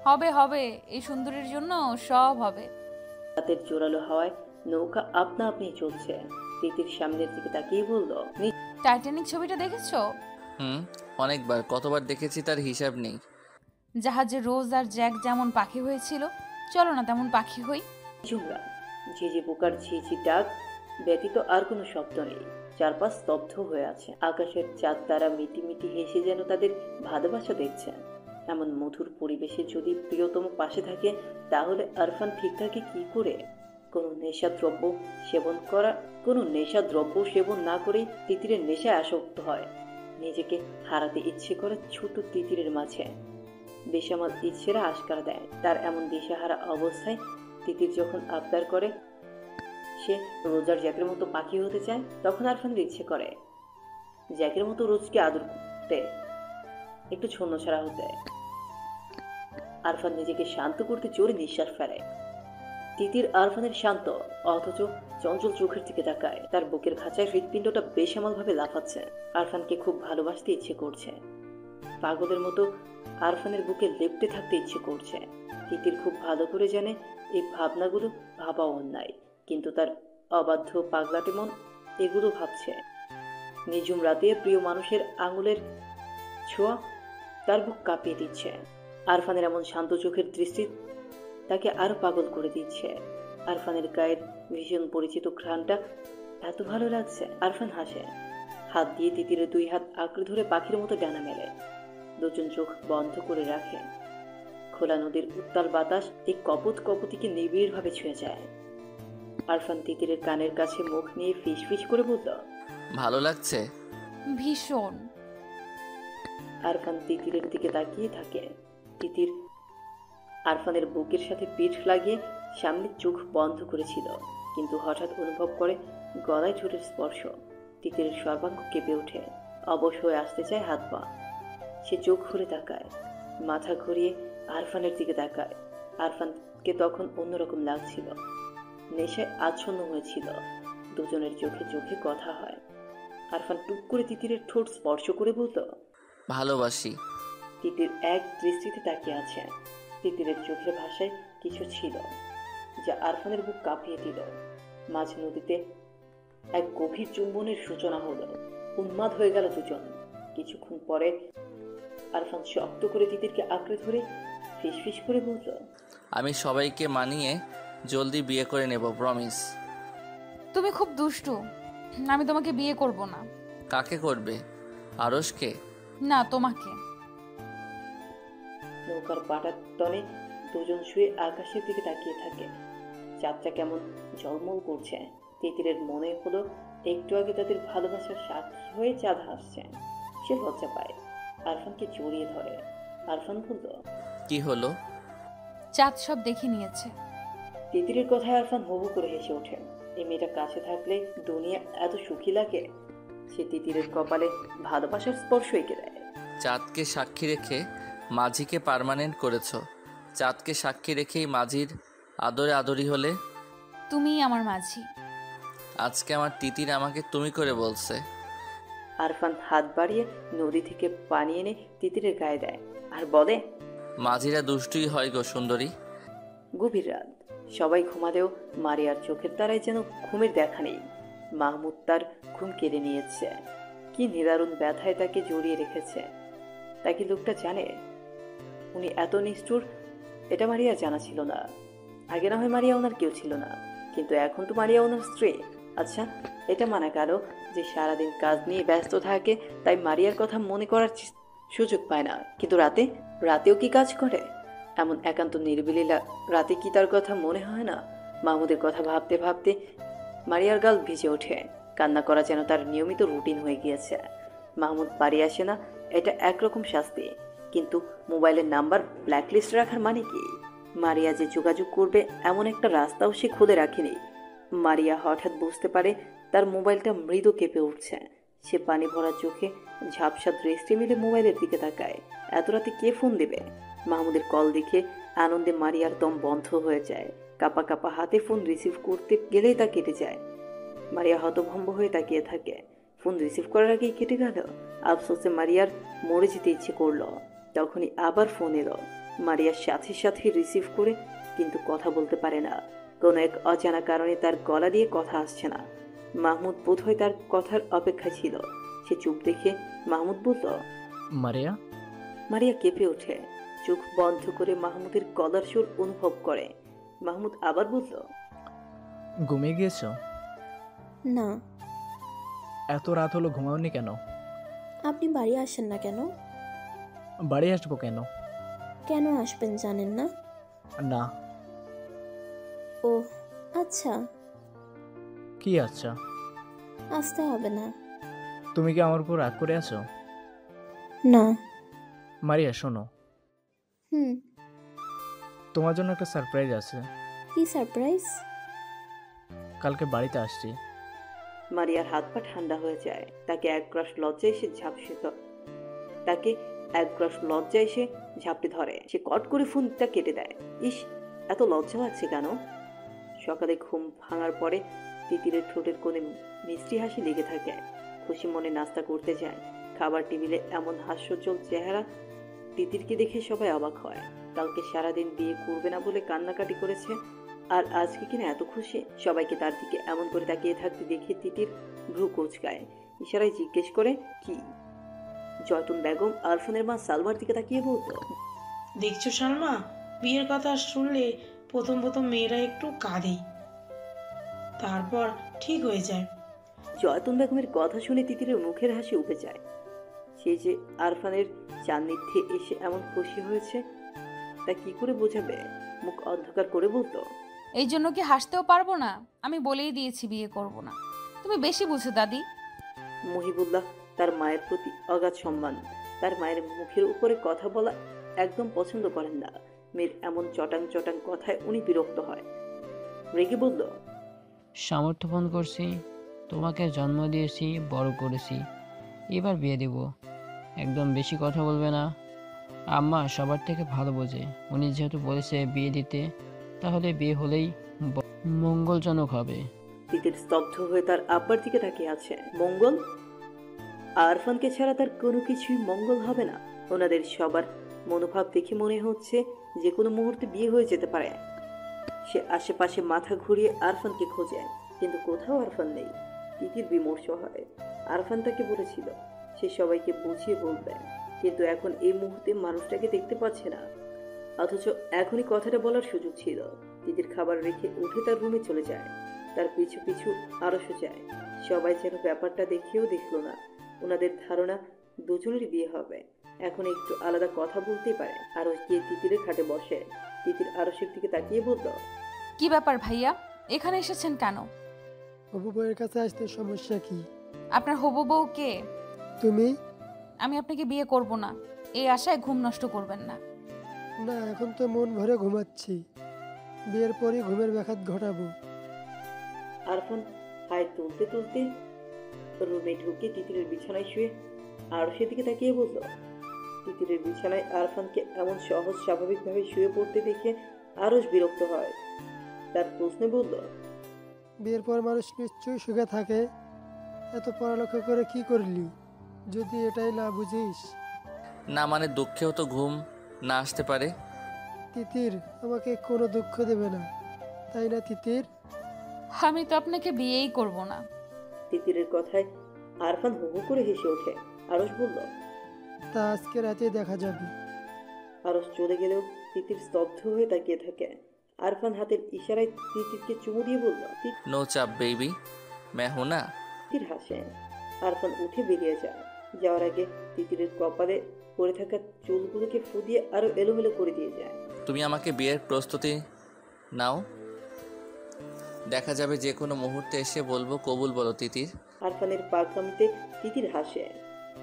হবে হবে, এই সুন্দরীর জন্য সব হবে। রাতের জোরালো হাওয়ায় নৌকা আপনা আপনি চলছে। তিতির সামনের দিকে তাকিয়ে বলল, টাইটানিক ছবিটা দেখেছো? অনেকবার, কতবার দেখেছি তার হিসাব নেই। জাহাজে রোজ আর জ্যাক যেমন পাখি হয়েছিল, চলো না তেমন পাখি হই। ঝুমরা ঝিঝি পোকার ঝিঝি ডাক ব্যতীত আর কোনো শব্দ নেই। চারপাশ স্তব্ধ হয়ে আছে। আকাশের চাঁদ তারা মিটি মিটি হেসে যেন তাদের ভালোবাসা দেখছে। এমন মধুর পরিবেশে যদি প্রিয়তম পাশে থাকে, তাহলে আরফান ঠিক থাকে কি করে? কোনো নেশাদ্রব্য সেবন না করে তিতিরের নেশায় আসক্ত হয়। নিজেকে হারাতে ইচ্ছে করে ছোট তিতিরের মাঝে বেসামাল ইচ্ছেরা আশকারা দেয়। তার এমন দিশেহারা অবস্থায় তিতির যখন আবদার করে সে রোজার জ্যাকের মতো পাখি হতে চায়, তখন আরফানের ইচ্ছে করে জ্যাকের মতো রোজকে আদর করতে, একটু ছন্নছাড়া হতে। আরফান নিজেকে শান্ত করতে জোরে নিঃশ্বাস ফেলে। তিতির আরফানের শান্ত অথচ চঞ্চল চোখের দিকে তাকায়। তার বুকের খাঁচায় হৃৎপিণ্ডটা বেসামাল ভাবে লাফাচ্ছে। আরফানকে খুব ভালোবাসতে ইচ্ছে করছে। পাগলের মতো আরফানের বুকে লেপ্টে থাকতে ইচ্ছে করছে। তিতির খুব ভালো করে জানে এই ভাবনাগুলো ভাবা অন্যায়, কিন্তু তার অবাধ্য পাগলাটে মন এগুলো ভাবছে। নিঝুম রাতে প্রিয় মানুষের আঙুলের ছোঁয়া তার বুক কাঁপিয়ে দিচ্ছে। আরফানের এমন শান্ত চোখের দৃষ্টি তাকে আরো পাগল করে দিচ্ছে। আরফানের গায়ের ভীষণ পরিচিত ঘ্রাণটা এত ভালো লাগছে। আরফান হাসে, হাত দিয়ে তিতিরের দুই হাত আঁকড়ে ধরে পাখির মতো ডানা মেলে। দুজন চোখ বন্ধ করে রাখে। খোলা নদীর উত্তাল বাতাস এই কপত কপতিকে নিবিড় ভাবে ছুঁয়ে যায়। আরফান তিতিরের কানের কাছে মুখ নিয়ে ফিস ফিস করে বলল, ভালো লাগছে? ভীষণ। আরফান তিতিরের দিকে তাকিয়ে থাকে। তিতির আরফানের বুকের সাথে পিঠ লাগিয়ে সামনে চোখ বন্ধ করেছিল, কিন্তু হঠাৎ অনুভব করে গলায় ঠোঁটের স্পর্শ। তিতিরের সর্বাঙ্গ কেঁপে ওঠে, অবশ হয়ে আসতে চায় হাত পা। সে চোখ খুলে তাকায়, মাথা ঘুরিয়ে আরফানের দিকে তাকায়। আরফানকে তখন অন্যরকম লাগছিল, নেশায় আচ্ছন্ন হয়েছিল। দুজনের চোখে চোখে কথা হয়। আরফান টুক করে তিতিরের ঠোঁট স্পর্শ করে বলল, ভালোবাসি। তিতির এক দৃষ্টিতে তাকিয়ে আছে। তিতিরের চোখের ভাষায় কিছু ছিল যা আরফানের বুক কাঁপিয়ে দিল। মাঝ নদীতে এক গভীর চুম্বনের সূচনা হলো। উন্মাদ হয়ে গেল দুজন। কিছুক্ষণ পরে আরফান শক্ত করে তিতিরকে আঁকড়ে ধরে ফিসফিস করে বলল, আমি সবাইকে মানিয়ে জলদি বিয়ে করে নেব, প্রমিস। তুমি খুব দুষ্টু। আমি তোমাকে বিয়ে করব না। কাকে করবে? আরশকে? না, তোমাকে। নৌকার পাটার তলে দুজন শুয়ে আকাশের দিকে তাকিয়ে থাকে। চাঁদটা কেমন ঝলমল করছে। তিতিরের মনে হলো একটু আগে তাদের ভালোবাসার সাক্ষী হয়ে চাঁদ হাসছে। সে লজ্জা পায়, আরফানকে জড়িয়ে ধরে। আরফান বলল, কি হলো? চাঁদ সব দেখে নিয়েছে। তিতিরের কথায় আরফান হবু করে হেসে ওঠে। এই মেয়েটা কাছে থাকলে দুনিয়া এত সুখী লাগে। সে তিতিরের কপালে ভালোবাসার স্পর্শ এঁকে দেয়। চাঁদকে সাক্ষী রেখে মাঝিকে পার্মানেন্ট করেছ। চাঁদকে সাক্ষী রেখেই মাঝির আদরে আদরি হলে। তুমিই আমার মাঝি। আজকে আমার তিতির আমাকে তুমি করে বলছে। আরফান হাত বাড়িয়ে নদী থেকে পানি এনে তিতিরের গায়ে দেয় আর বলে, মাঝিরা দুষ্টুই হয় গো সুন্দরী। গভীর রাত, সবাই ঘুমালেও মারিয়ার চোখের তারায় যেন ঘুমের দেখা নেই। মাহমুদ তার ঘুম কেড়ে নিয়েছে। কি নিদারুণ ব্যথায় তাকে জড়িয়ে রেখেছে। তাকে লোকটা জানে উনি এত নিষ্ঠুর, এটা মারিয়া জানা ছিল না। আগে না হয় মারিয়া ওনার কেউ ছিল না, কিন্তু এখন তো মারিয়া ওনার স্ত্রী। আচ্ছা, এটা মানা গেল যে সারাদিন কাজ নিয়ে ব্যস্ত থাকে, তাই মারিয়ার কথা মনে করার সুযোগ পায় না। কিন্তু রাতেও কি কাজ করে? এমন একান্ত নিরিবিলি রাতে কি তার কথা মনে হয় না? মাহমুদের কথা ভাবতে ভাবতে মারিয়ার গাল ভিজে ওঠে। কান্না করা যেন তার নিয়মিত রুটিন হয়ে গিয়েছে। মাহমুদ বাড়ি আসে না, এটা একরকম শাস্তি। কিন্তু মোবাইলের নাম্বার ব্ল্যাকলিস্ট রাখার মানে কি? মারিয়া যে যোগাযোগ করবে এমন একটা রাস্তাও সে খুলে রাখেনি। মারিয়া হঠাৎ বুঝতে পারে তার মোবাইলটা মৃদু কেঁপে উঠছে। সে পানি ভরা চোখে ঝাপসা দৃষ্টি মিলে মোবাইলের দিকে তাকায়। এত রাতে কে ফোন দেবে? মাহমুদের কল দেখে আনন্দে মারিয়ার দম বন্ধ হয়ে যায়। কাপা কাপা হাতে ফোন রিসিভ করতে গেলেই তা কেটে যায়। মারিয়া হতভম্ব হয়ে তাকিয়ে থাকে। ফোন রিসিভ করার আগেই কেটে গেল। আফসোসে মারিয়ার মরে যেতে ইচ্ছে করলো। তখনই আবার ফোন এলো। মারিয়ার সাথে সাথে রিসিভ করে, কিন্তু কথা বলতে পারে না। কোনো এক অজানা কারণে তার গলা দিয়ে কথা আসছে না। মাহমুদ বোধহয় তার কথার অপেক্ষা ছিল। সে চুপ দেখে মাহমুদ বলল, মারিয়া। মারিয়া কেঁপে ওঠে, চোখ বন্ধ করে মাহমুদের গলার সুর অনুভব করে। মাহমুদ আবার বলল, ঘুমিয়ে গিয়েছো? না। এত রাত হলো, ঘুমাওনি কেন? আপনি বাড়ি আসেন না কেন? বাড়ি আসবো কেন? কেন আসবেন জানেন না? না। ও আচ্ছা। কি আচ্ছা? আসতে হবে না। তুমি কি আমার উপর রাগ করে আছো? না। মারিয়া শোনো, হুম। তোমার জন্য একটা সারপ্রাইজ আছে। কি সারপ্রাইজ? কালকে বাড়িতে আসছি। মারিয়ার হাত পা ঠান্ডা হয়ে যায়। তাকে এক গ্রাস লজ্জা এসে ঝাপটে ধরে। সে কট করে ফোনটা কেটে দেয়। ইস, এত লজ্জা লাগছে কেন? সকালে ঘুম ভাঙার পরে তিতিরের ঠোঁটের কোণে মিষ্টি হাসি লেগে থাকে। খুশি মনে নাস্তা করতে যায়। খাবার টেবিলে এমন হাস্যোজ্জ্বল চেহারা তিতিরকে দেখে সবাই অবাক হয়। কালকে সারাদিন বিয়ে করবে না বলে কান্নাকাটি করেছে, আর আজকে কিনা এত খুশি। সবাইকে তার দিকে এমন করে তাকিয়ে থাকতে দেখে তিতির ভ্রু কুঁচকায়। ইশারায় জিজ্ঞেস করে, কি? জয়তুন বেগম আরফানের মা সালমার দিকে তাকিয়ে বলতো, দেখছো সালমা, বিয়ের কথা শুনলে প্রথম মেয়েরা একটু কাঁদে, তারপর ঠিক হয়ে যায়। জয়তুন বেগমের কথা শুনে তিতিরের মুখের হাসি উঠে যায়। সে যে আরফানের সান্নিধ্যে এসে এমন খুশি হয়েছে তা কি করে বোঝাবে? মুখ অন্ধকার করে বলতো, এই জন্য কি হাসতেও পারবো না? আমি বলেই দিয়েছি বিয়ে করব না। তুমি বেশি বুঝো দাদি। মহিবুল্লাহ তার মায়ের প্রতি অগাধ সম্মান। তার মায়ের মুখের উপরে কথা বলা একদম পছন্দ করেন না। মেয়ের এমন চটাং চটাং কথায় উনি বিরক্ত হয়। রেগে বলল, সামর্থ্য ফোন করছি, তোমাকে জন্ম দিয়েছি, বড় করেছি, এবার বিয়ে দেব। একদম বেশি কথা বলবে না। আম্মা সবার থেকে ভালো বোঝে। উনি যেহেতু বলেছে বিয়ে দিতে, তাহলে বিয়ে হলেই মঙ্গলজনক হবে। তিতির স্তব্ধ হয়ে তার আব্বার দিকে তাকিয়ে আছে। মঙ্গল? আরফানকে ছাড়া তার কোনো কিছুই মঙ্গল হবে না। ওনাদের সবার মনোভাব দেখে মনে হচ্ছে যে কোনো মুহূর্তে বিয়ে হয়ে যেতে পারে। সে আশেপাশে মাথা ঘুরিয়ে আরফানকে খোঁজে, কিন্তু কোথাও আরফান নেই। তিতির বিমর্ষ হয়। আরফান তাকে বলেছিল সে সবাইকে বুঝিয়ে বলবে, কিন্তু এখন এই মুহূর্তে মানুষটাকে দেখতে পাচ্ছে না। অথচ এখনই কথাটা বলার সুযোগ ছিল। তিতির খাবার রেখে উঠে তার রুমে চলে যায়। তার পিছু পিছু আরশও যায়। সবাই যেন ব্যাপারটা দেখেও দেখলো না। ওনাদের ধারণা দুজনেরই বিয়ে হবে। এখন একটু আলাদা কথা বলতেই পারে। আরশ গিয়ে তিতিরের খাটে বসে। তিতির আরশের দিকে তাকিয়ে বলল, কি ব্যাপার ভাইয়া, এখানে এসেছেন কেন? হবু বউয়ের কাছে আসতে সমস্যা কি? আপনার হবু বউ কে? তুমি? আমি আপনাকে বিয়ে করব না, এই আশায় ঘুম নষ্ট করবেন না। না, এখন তো মন ভরে ঘুমাচ্ছি। বিয়ের পরই ঘুমের ব্যাঘাত ঘটাবো। আরফান হাই তুলতে তুলতে রুমে ঢুকে তিতিরের বিছানায় শুয়ে আরশের দিকে তাকিয়ে বলল। তিতিরের বিছানায় আরফানকে এমন সহজ স্বাভাবিকভাবে শুয়ে পড়তে দেখে আরশ বিরক্ত হয়। তার প্রশ্নে বলল, বিয়ের পর মানুষ নিশ্চয়ই সুখে থাকে। এত পড়ালেখা করে কি করলি যদি এটাই না বুঝিস? না মানে দুঃখেও তো ঘুম না আসতে পারে। তিতির আমাকে কোনো দুঃখ দেবে না, তাই না তিতির? আমি তো আপনাকে বিয়েই করব না। তিতিরের কথায় আরফান হু হু করে হেসে ওঠে। আরশ বলল, তা আজকে রাতে দেখা যাবে। আরশ চলে গেলেও তিতির স্তব্ধ হয়ে তাকিয়ে থাকে। আরফান হাতের ইশারায় তিতিরকে চুমু দিয়ে বলল, নো চাপ বেবি, मैं हूं ना। তিতির হাসে। আরফান উঠে বেরিয়ে যায়। যাওয়ার আগে তিতিরের কপালে পড়ে থাকা চুলগুলোকে ফু দিয়ে আরো এলোমেলো করে দিয়ে যায়। তুমি আমাকে বিয়ের প্রস্তুতি নাও, দেখা যাবে যে কোনো মুহূর্তে এসে বলবো কবুল বলো তিতির। আরফানের পাগলামিতে তিতির হাসে।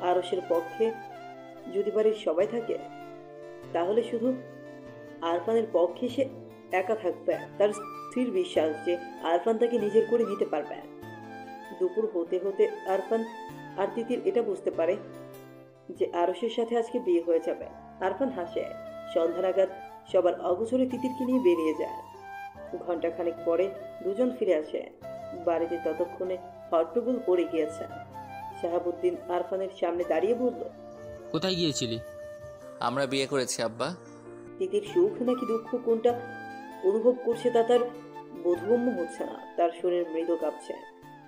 আরশের পক্ষে যদি বাড়ির সবাই থাকে তাহলে শুধু আরফানের পক্ষে সে একা থাকবে। তার স্থির বিশ্বাস যে আরফান তাকে নিজের করে নিতে পারবে। দুপুর হতে হতে আরফান আর তিতির এটা বুঝতে পারে যে আরশের সাথে আজকে বিয়ে হয়ে যাবে। আরফান হাসে। সন্ধ্যা নাগাদ সবার অগোচরে তিতিরকে নিয়ে বেরিয়ে যায়। ঘন্টাখানেক পরে দুজন ফিরে আসে। বাড়িতে ততক্ষণে হট্টগোল পড়ে গিয়েছে। শাহাবুদ্দিন আরফানের সামনে দাঁড়িয়ে বলল, কোথায় গিয়েছিলি? আমরা বিয়ে করেছি আব্বা। তিতির সুখ নাকি দুঃখ কোনটা অনুভব করছে তা তার বোধগম্য হচ্ছে না। তার শরীর মৃদু কাঁপছে।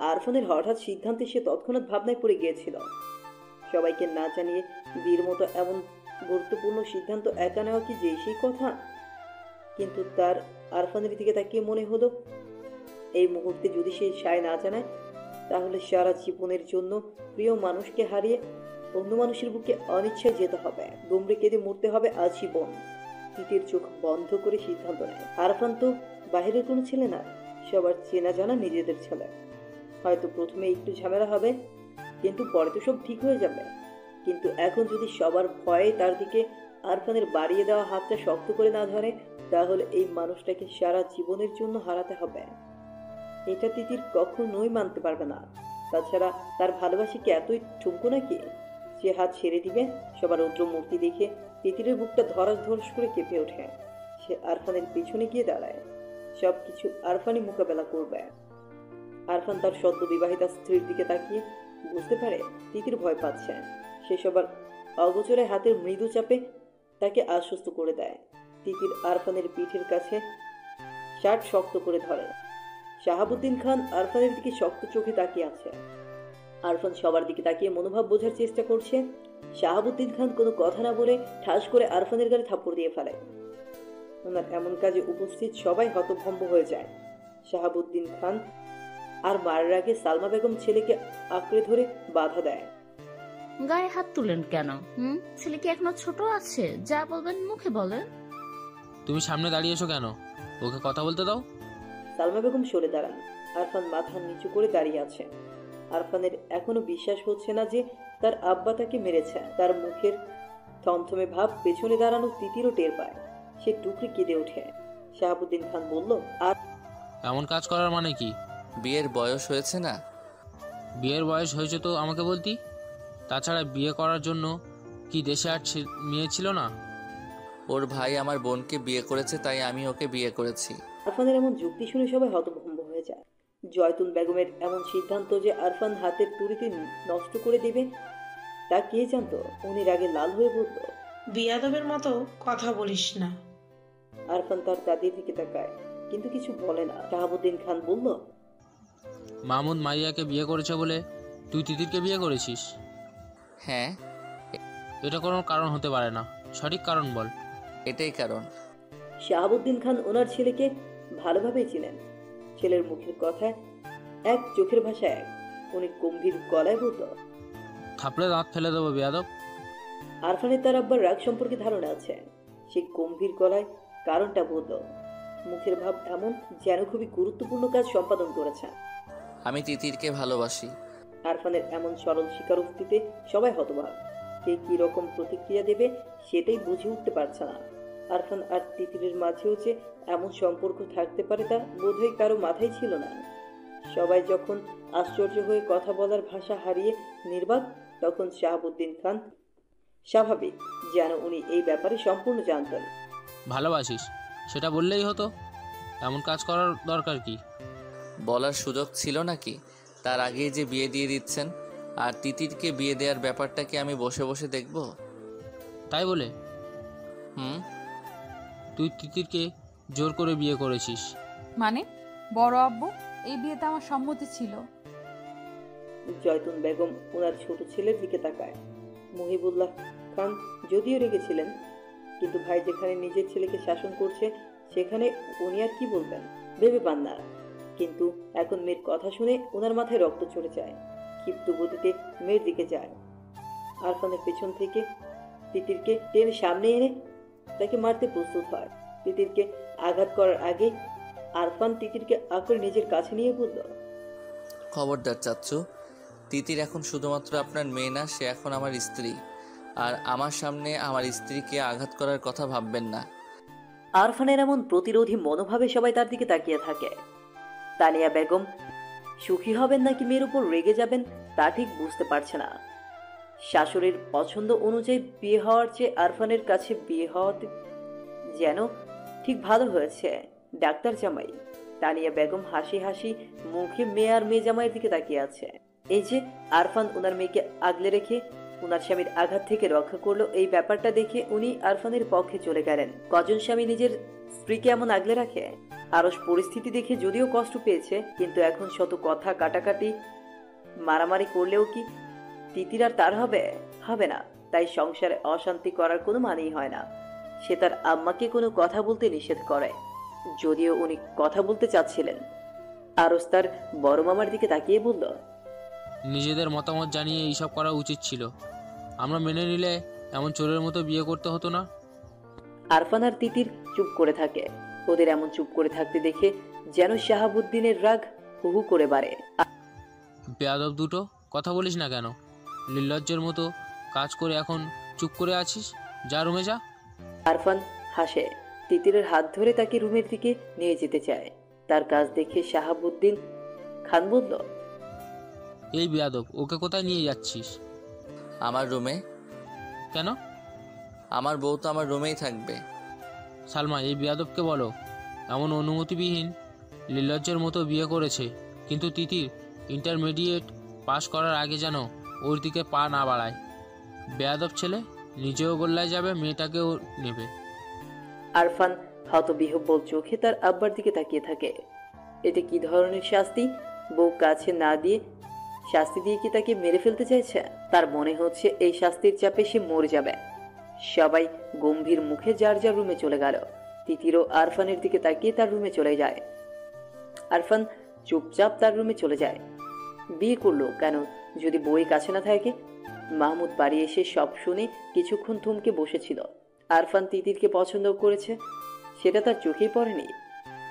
আরফানের হঠাৎ সিদ্ধান্তে সে তৎক্ষণাৎ ভাবনায় পড়ে গিয়েছিল। সবাইকে না জানিয়ে বীর মতো এমন গুরুত্বপূর্ণ সিদ্ধান্ত একা নেওয়া কি যে সেই কথা? কিন্তু তার আরফানের দিকে তাকিয়ে মনে হলো এই মুহূর্তে যদি সে সায় না জানায় তাহলে সারা জীবনের জন্য প্রিয় মানুষকে হারিয়ে অন্য মানুষের বুকে অনিচ্ছায় যেতে হবে। গুমড়ে কেঁদে মরতে হবে আজীবন। তিতির চোখ বন্ধ করে সিদ্ধান্ত নেয়। আরফান তো বাহিরের কোনো ছেলে না, সবার চেনা জানা নিজেদের ছেলে। হয়তো প্রথমে একটু ঝামেলা হবে, কিন্তু পরে তো সব ঠিক হয়ে যাবে। কিন্তু এখন যদি সবার ভয়ে তার দিকে আরফানের বাড়িয়ে দেওয়া হাতটা শক্ত করে না ধরে তাহলে এই মানুষটাকে সারা জীবনের জন্য হারাতে হবে। এটা তিতির কখনোই মানতে পারবে না। তাছাড়া তার ভালোবাসি কি এতই ঠুমকো নাকি যে হাত ছেড়ে দিবে? সবার রৌদ্র মূর্তি দেখে তিতিরের বুকটা ধরাস ধরস করে কেঁপে ওঠে। সে আরফানের পিছনে গিয়ে দাঁড়ায়। সবকিছু আরফানই মোকাবেলা করবে। আরফান তার সদ্য বিবাহিতা স্ত্রীর দিকে তাকিয়ে বুঝতে পারে তিতির ভয় পাচ্ছে। সে সবার অগোচরে হাতের মৃদু চাপে তাকে আশ্বস্ত করে দেয়। তিতির আরফানের পিঠের কাছে শার্ট শক্ত করে ধরে। শাহাবুদ্দিন খান আরফানের দিকে শক্ত চোখে তাকিয়ে আছে। আরফান সবার দিকে তাকিয়ে মনোভাব বোঝার চেষ্টা করছে। শাহাবুদ্দিন খান কোনো কথা না বলে ঠাস করে আরফানের গালে থাপ্পড় দিয়ে ফেলে। ওনার এমন কাজে উপস্থিত সবাই হতভম্ব হয়ে যায়। শাহাবুদ্দিন খান আর মারার আগে সালমা বেগম ছেলেকে আঁকড়ে ধরে বাধা দেয়। গায়ে হাত তুলেন কেন? ছেলে কি এখনো ছোট আছে? যা বলবেন মুখে বলেন। তুমি সামনে দাঁড়িয়েছো কেন? ওকে কথা বলতে দাও। সালমা বেগম সরে দাঁড়ান। আরফান মাথা নিচু করে দাঁড়িয়ে আছে। আরফানের এখনো বিশ্বাস হচ্ছে না যে তার আব্বা তাকে মেরেছে। তার মুখের থমথমে ভাব পেছনে দাঁড়ানো তিতিরও টের পায়। সে টুকরে কেঁদে ওঠে। শাহাবুদ্দিন খান বলল, আর এমন কাজ করার মানে কি? বিয়ের বয়স হয়েছে না? বিয়ের বয়স হয়েছে তো আমাকে বলতি। তাছাড়া বিয়ে করার জন্য কি দেশে আর মেয়ে ছিল না? ওর ভাই আমার বোনকে বিয়ে করেছে, তাই আমি ওকে বিয়ে করেছি। আরফানের এমন যুক্তি শুনে সবাই হতভম্ব হয়ে যায়। জয়তুন বেগমের এমন সিদ্ধান্ত যে আরফান হাতের তুড়িতে নষ্ট করে দেবে তা কে জানতো? উনি রাগে লাল হয়ে বলল, বিয়াদবের মতো কথা বলিস না। আরফান তার দাদির দিকে তাকায় কিন্তু কিছু বলে না। শাহাবুদ্দিন খান বলল, মামুন মারিয়াকে বিয়ে করেছে বলে তুই তিতিরকে বিয়ে করেছিস? হ্যাঁ, এটা কোনো কারণ হতে পারে না, সঠিক কারণ বল। এটাই কারণ। শাহাবুদ্দিন খান ওনার ছেলেকে ভালোভাবেই চিনেন। ছেলের মুখের কথায় এক, চোখের ভাষায় এক। উনি গম্ভীর গলায় বলতো, থাপড়ে দাঁত ফেলে দেবো বেয়াদব। আরফানের তার আব্বার রাগ সম্পর্কে ধারণা আছে। সে গম্ভীর গলায় কারণটা বলল। মুখের ভাব এমন যেন খুবই গুরুত্বপূর্ণ কাজ সম্পাদন করেছে। আমি তিতিরকে ভালোবাসি। আরফানের এমন সরল স্বীকারোক্তিতে সবাই হতবাক। কে কি রকম প্রতিক্রিয়া দেবে সেটাই বুঝে উঠতে পারছে না। আরফান আর তিতিরের মাঝেও যে এমন সম্পর্ক থাকতে পারে তা বোধহয় কারো মাথায় ছিল না। সবাই যখন আশ্চর্য হয়ে কথা বলার ভাষা হারিয়ে নির্বাক, তখন শাহাবুদ্দিন খান স্বাভাবিক যেন উনি এই ব্যাপারে সম্পূর্ণ জানতেন। ভালোবাসিস সেটা বললেই হতো, এমন কাজ করার দরকার কি? বলার সুযোগ ছিল নাকি? তার আগেই যে বিয়ে দিয়ে দিচ্ছেন। আর তিতিরকে বিয়ে দেওয়ার ব্যাপারটা কি আমি বসে বসে দেখব? তাই বলে হুম। তুই তিতিরকে জোর করে বিয়ে করেছিস? মানে বড় আব্বু, এই বিয়েতে আমার সম্মতি ছিল। জয়তুন বেগম ওনার ছোট ছেলের দিকে তাকায়। মহিবুল্লাহ খান যদিও রেগেছিলেন, কিন্তু ভাই যেখানে নিজের ছেলেকে শাসন করছে সেখানে উনি আর কি বলবেন ভেবে পান না। কিন্তু এখন মেয়ের কথা শুনে ওনার মাথায় রক্ত চড়ে যায়। ক্ষিপ্ত গতিতে মেয়ের দিকে যায়। আরফানের পেছন থেকে তিতিরকে টেনে সামনে এনে তাকে মারতে প্রস্তুত হয়। তিতিরকে আঘাত করার আগে আরফান তিতিরকে আঁকড়ে নিজের কাছে নিয়ে বলল, খবরদার চাচ্চু, তিতির এখন শুধুমাত্র আপনার মেয়ে না, সে এখন আমার স্ত্রী। আর আমার সামনে আমার স্ত্রীকে আঘাত করার কথা ভাববেন না। আরফানের এমন প্রতিরোধী মনোভাবে সবাই তার দিকে তাকিয়ে থাকে। তানিয়া বেগম সুখী হবেন নাকি মেয়ের উপর রেগে যাবেন তা ঠিক বুঝতে পারছে না। শাশুড়ির পছন্দ অনুযায়ী বিয়ে হওয়ার চেয়ে আরফানের কাছে বিয়ে হওয়াতে যেন ঠিক ভালো হয়েছে। ডাক্তার জামাই। তানিয়া বেগম হাসি হাসি মুখে মেয়ে আর মেয়ে জামাইয়ের দিকে তাকিয়ে আছে। এই যে আরফান ওনার মেয়েকে আগলে রেখে ওনার স্বামীর আঘাত থেকে রক্ষা করলো, এই ব্যাপারটা দেখে উনি আরফানের পক্ষে চলে গেলেন। কজন স্বামী নিজের স্ত্রীকে এমন আগলে রাখে? আরস পরিস্থিতি দেখে যদিও কষ্ট পেয়েছে, কিন্তু এখন শত কথা কাটাকাটি মারামারি করলেও কি তিতির আর তার হবে না। তাই সংসারে অশান্তি করার কোনো মানেই হয় না। সে তার আম্মাকে কোনো কথা বলতে নিষেধ করে, যদিও উনি কথা বলতে চাচ্ছিলেন। আরস তার বড় মামার দিকে তাকিয়ে বলল, নিজেদের মতামত জানিয়ে এইসব করা উচিত ছিল। আমরা মেনে নিলে এমন চোরের মতো বিয়ে করতে হতো না। আরফান আর তিতির চুপ করে থাকে। ওদের এমন চুপ করে থাকতে দেখে যেন শাহাবুদ্দিনের রাগ হুহু করে বাড়ে। বেয়াদব দুটো, কথা বলিস না কেন? নির্লজ্জের মতো কাজ করে এখন চুপ করে আছিস, যা রুমে যা। আরফান হাসে। তিতিরের হাত ধরে তাকে রুমের দিকে নিয়ে যেতে চায়। তার কাজ দেখে শাহাবুদ্দিন খান বলল, এই বেয়াদব, ওকে কোথায় নিয়ে যাচ্ছিস? আমার রুমে। কেন? আমার বউ তো আমার রুমেই থাকবে। সালমা, এই বেয়াদবকে বলো এমন অনুমতিবিহীন নির্লজ্জের মতো বিয়ে করেছে, কিন্তু তিতির ইন্টারমিডিয়েট পাশ করার আগে যেন ওর দিকে পা না বাড়ায়। বেয়াদব ছেলে, নিজেও গোল্লায় যাবে, মেয়েটাকেও নেবে। আরফান হতবিহ্বল চোখে তার আব্বার দিকে তাকিয়ে থাকে। এটা কি ধরনের শাস্তি? বউ কাছে না দিয়ে শাস্তি দিয়ে কি তাকে মেরে ফেলতে চাইছে? তার মনে হচ্ছে এই শাস্তির চাপে সে মরে যাবে। সবাই গম্ভীর মুখে যার যার রুমে চলে গেল। তিতিরও আরফানের দিকে তাকিয়ে তার রুমে চলে যায়। আরফান চুপচাপ তার রুমে চলে যায়। বিয়ে করলো কেন যদি বই কাছে না থাকে? মাহমুদ বাড়ি এসে সব শুনে কিছুক্ষণ থমকে বসেছিল। আরফান তিতিরকে পছন্দ করেছে সেটা তার চোখেই পড়েনি।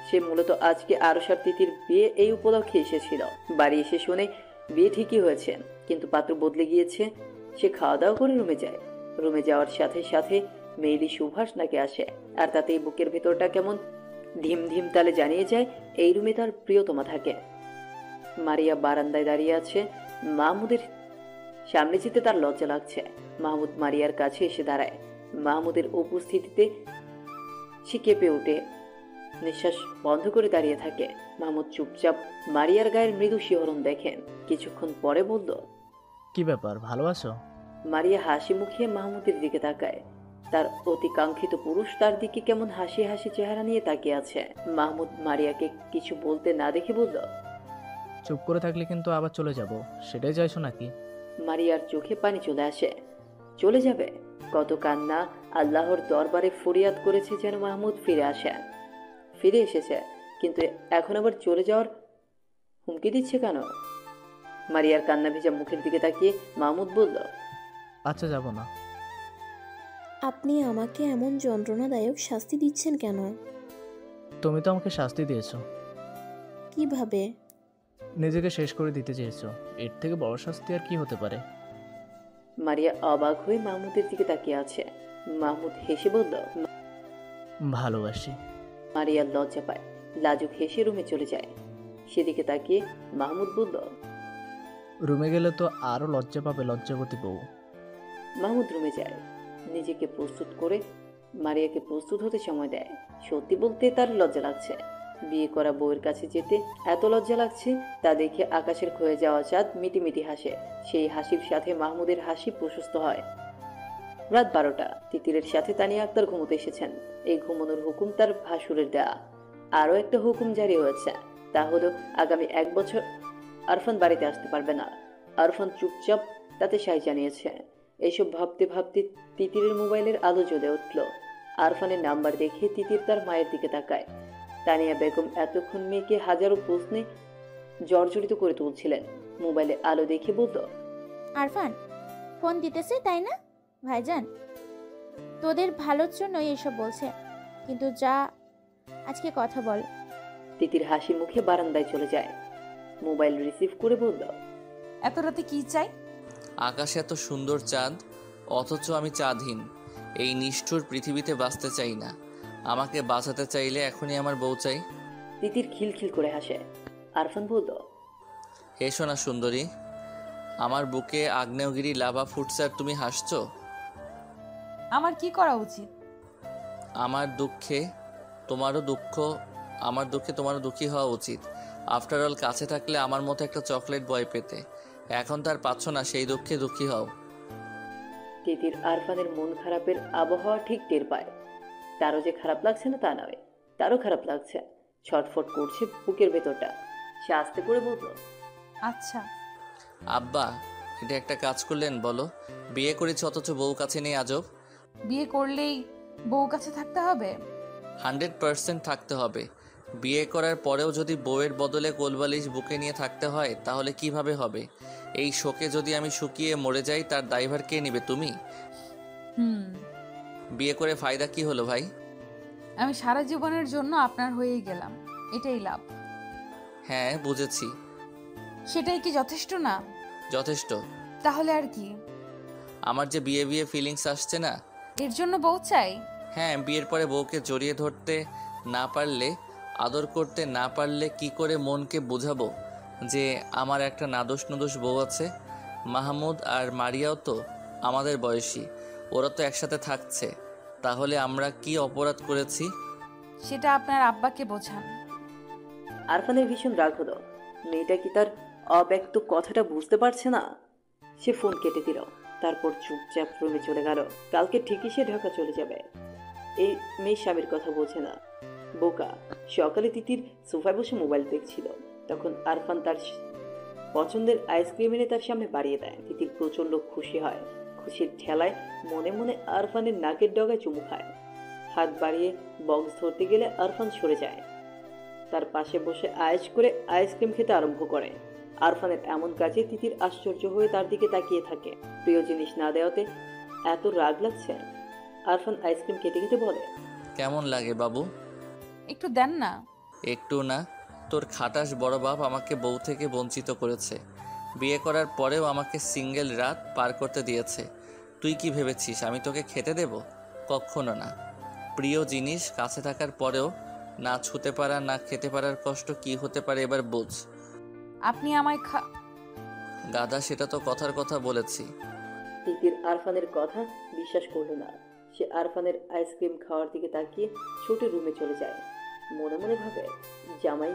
সে মূলত আজকে আরশার তিতির বিয়ে এই উপলক্ষে এসেছিল। বাড়ি এসে শুনে বিয়ে ঠিকই হয়েছে, কিন্তু পাত্র বদলে গিয়েছে। সে খাওয়া দাওয়া করে রুমে যায়। রুমে যাওয়ার সাথে সাথে মেইলি সুভাষ নাকি আসে, আর তাতেই বুকের ভেতরটা কেমন ধিম ধিম তালে জানিয়ে যায় এই রুমে তার প্রিয়তমা থাকে। মারিয়া বারান্দায় দাঁড়িয়ে আছে। মাহমুদের সামনে যেতে তার লজ্জা লাগছে। মাহমুদ মারিয়ার কাছে এসে দাঁড়ায়। মাহমুদের উপস্থিতিতে সে কেঁপে ওঠে, নিঃশ্বাস বন্ধ করে দাঁড়িয়ে থাকে। মাহমুদ চুপচাপ মারিয়ার গায়ের মৃদু শিহরণ দেখেন। কিছুক্ষণ পরে বলল, কি ব্যাপার, ভালো আছো? মারিয়া হাসি মুখে মাহমুদের দিকে তাকায়। তার অতি কাঙ্ক্ষিত পুরুষ তার দিকে কেমন হাসি হাসি চেহারা নিয়ে তাকিয়ে আছে। মাহমুদ মারিয়াকে কিছু বলতে না দেখে বলল, চুপ করে থাকলে কিন্তু আবার চলে যাব, সেটাই চাইছো নাকি? মারিয়ার চোখে পানি চলে আসে। চলে যাবে? কত কান্না, আল্লাহর দরবারে ফরিয়াদ করেছে যেন মাহমুদ ফিরে আসে। ফিরে এসেছে, কিন্তু এখন আবার চলে যাওয়ার হুমকি দিচ্ছে কেন? মারিয়ার কান্না ভেজা মুখের দিকে তাকিয়ে মাহমুদ বলল, আচ্ছা যাব না। আপনি আমাকে এমন যন্ত্রণাদায়ক শাস্তি দিচ্ছেন কেন? তুমি তো আমাকে শাস্তি দিয়েছো, কিভাবে? নিজেকে শেষ করে দিতে চেয়েছো। এর থেকে বড় শাস্তি আর কি হতে পারে? মারিয়া অবাক হয়ে মাহমুদের দিকে তাকিয়ে আছে। মাহমুদ হেসে বলল, ভালোবাসি। মারিয়া লজ্জা পায়, লাজুক হেসে রুমে চলে যায়। সেদিকে তাকিয়ে মাহমুদ বলল, রুমে গেলে তো আরো লজ্জা পাবে লজ্জাবতী বউ। মাহমুদ রুমে যায়, নিজেকে প্রস্তুত করে মারিয়াকে প্রস্তুত হতে সময় দেয়। সত্যি বলতে তার লজ্জা লাগছে। বিয়ে করা বউয়ের কাছে যেতে এত লজ্জা লাগছে, তা দেখে আকাশের ক্ষয়ে যাওয়া চাঁদ মিটিমিটি হাসে। সেই হাসির সাথে মাহমুদের হাসি প্রশস্ত হয়। রাত 12টা। তিতিরের সাথে তানিয়া আক্তার ঘুমোতে এসেছেন। এই ঘুমানোর হুকুম তার ভাসুরের দেয়া। আরও একটা হুকুম জারি হয়েছে, তা হলো আগামী 1 বছর আরফান বাড়িতে আসতে পারবে না। আরফান চুপচাপ তাতে সাই জানিয়েছে। এইসব ভাবতে ভাবতে তিতিরের মোবাইলের আলো জ্বলে উঠল। আরফানের নাম্বার দেখে তিতির তার মায়ের দিকে তাকায়। তানিয়া বেগম এতক্ষণ মেয়েকে হাজারো প্রশ্নে জর্জরিত করে তুলছিলেন। মোবাইলে আলো দেখে বলল, আরফান ফোন দিতেছে তাই না? ভাইজান তোদের ভালোর জন্যই এসব বলছে, কিন্তু যা আজকে কথা বল। তিতির হাসি মুখে বারান্দায় চলে যায়। মোবাইল রিসিভ করে বলল, এত রাতে কি চাই? আকাশে এত সুন্দর চাঁদ, অথচ আমি চাঁদহীন। এই নিষ্ঠুর পৃথিবীতে বাঁচতে চাই না। আমাকে বাঁচাতে চাইলে এখনই আমার বউ চাই। তিতির খিলখিল করে হাসে। আরফান বলল, হেসো না সুন্দরী, আমার বুকে আগ্নেয়গিরি লাভা ফুটছে আর তুমি হাসছো। আমার কি করা উচিত? আমার দুঃখে তোমারও দুঃখী হওয়া উচিত। আফটার অল কাছে থাকলে আমার মতো একটা চকলেট বয় পেতে, এখন তার পাচ্ছ না, সেই দুঃখে দুঃখী হও। তিতির আরফানের মন খারাপের আবহাওয়া ঠিক টের পায়। তারও যে খারাপ লাগছে না তা নয়, তারও খারাপ লাগছে। ছটফট করছে বুকের ভেতরটা। সে আস্তে করে বলল, আচ্ছা আব্বা, এটা একটা কাজ করলেন বলো? বিয়ে করেছি অথচ বউ কাছে নেই, আজব। বিয়ে করলেই বউ কাছে থাকতে হবে? 100% থাকতে হবে। বিয়ে করার পরেও যদি বউয়ের বদলে কোলবালিশ বুকে নিয়ে থাকতে হয়, তাহলে কিভাবে হবে? এই শোকে যদি আমি শুকিয়ে মরে যাই, তার দায়ভার কে নেবে? তুমি। বিয়ে করে ফায়দা কি হলো ভাই? আমি সারা জীবনের জন্য আপনার হয়েই গেলাম, এটাই লাভ। হ্যাঁ বুঝেছি। সেটাই কি যথেষ্ট না? যথেষ্ট। তাহলে আর কি? আমার যে বিয়ে বিয়ে ফিলিংস আসছে না, এর জন্য বউ চাই? হ্যাঁ, বিয়ের পরে বউকে জড়িয়ে ধরতে না পারলে, আদর করতে না পারলে কি করে মনকে বোঝাবো যে আমার একটা নাদোষ নুদোষ বউ আছে? মাহমুদ আর মারিয়াও তো আমাদের বয়সী, ওরা তো একসাথে থাকছে। তাহলে আমরা কি অপরাধ করেছি? সেটা আপনার আব্বাকে বোঝান। আরফানের ভীষণ রাগ হলো। মেয়েটা কি তার অব্যক্ত কথাটা বুঝতে পারছে না? সে ফোন কেটে দিল, তারপর চুপচাপ রুমে চলে গেল। কালকে ঠিকই সে ঢাকা চলে যাবে। এই মেয়ে স্বামীর কথা বোঝে না, বোকা। সকালে তিতির সোফায় বসে মোবাইল দেখছিল, তখন আরফান তার পছন্দের আইসক্রিম এনে তার সামনে বাড়িয়ে দেয়। তিতির প্রচন্ড খুশি হয়। খুশির ঠেলায় মনে মনে আরফানের নাকের ডগায় চুমু খায়। হাত বাড়িয়ে বক্স ধরতে গেলে আরফান সরে যায়। তার পাশে বসে আয়েশ করে আইসক্রিম খেতে আরম্ভ করে। আরফানের এমন কাজে তিতির আশ্চর্য হয়ে তার দিকে তাকিয়ে থাকে। প্রিয় জিনিস না দেওয়াতে এত রাগ লাগছে? আরফান আইসক্রিম খেতে খেতে বলে, কেমন লাগে বাবু? একটু দেন না। একটু না? তোর খাটাস বড় বাপ আমাকে বউ থেকে বঞ্চিত করেছে। বিয়ে করার পরেও আমাকে সিঙ্গেল রাত পার করতে দিয়েছে। তুই কি ভেবেছিস আমি তোকে খেতে দেব? কখনো না। প্রিয় জিনিস কাছে থাকার পরেও না ছুতে পারা, না খেতে পারার কষ্ট কি হতে পারে এবার বোঝ। আপনি আমায় গাধা, সেটা তো কথার কথা বলেছি। তিতির আরফানের কথা বিশ্বাস করল না। সে আরফানের আইসক্রিম খাওয়ার দিকে তাকিয়ে ছুটে রুমে চলে যায়। মনে মনে ভাবে, জামাই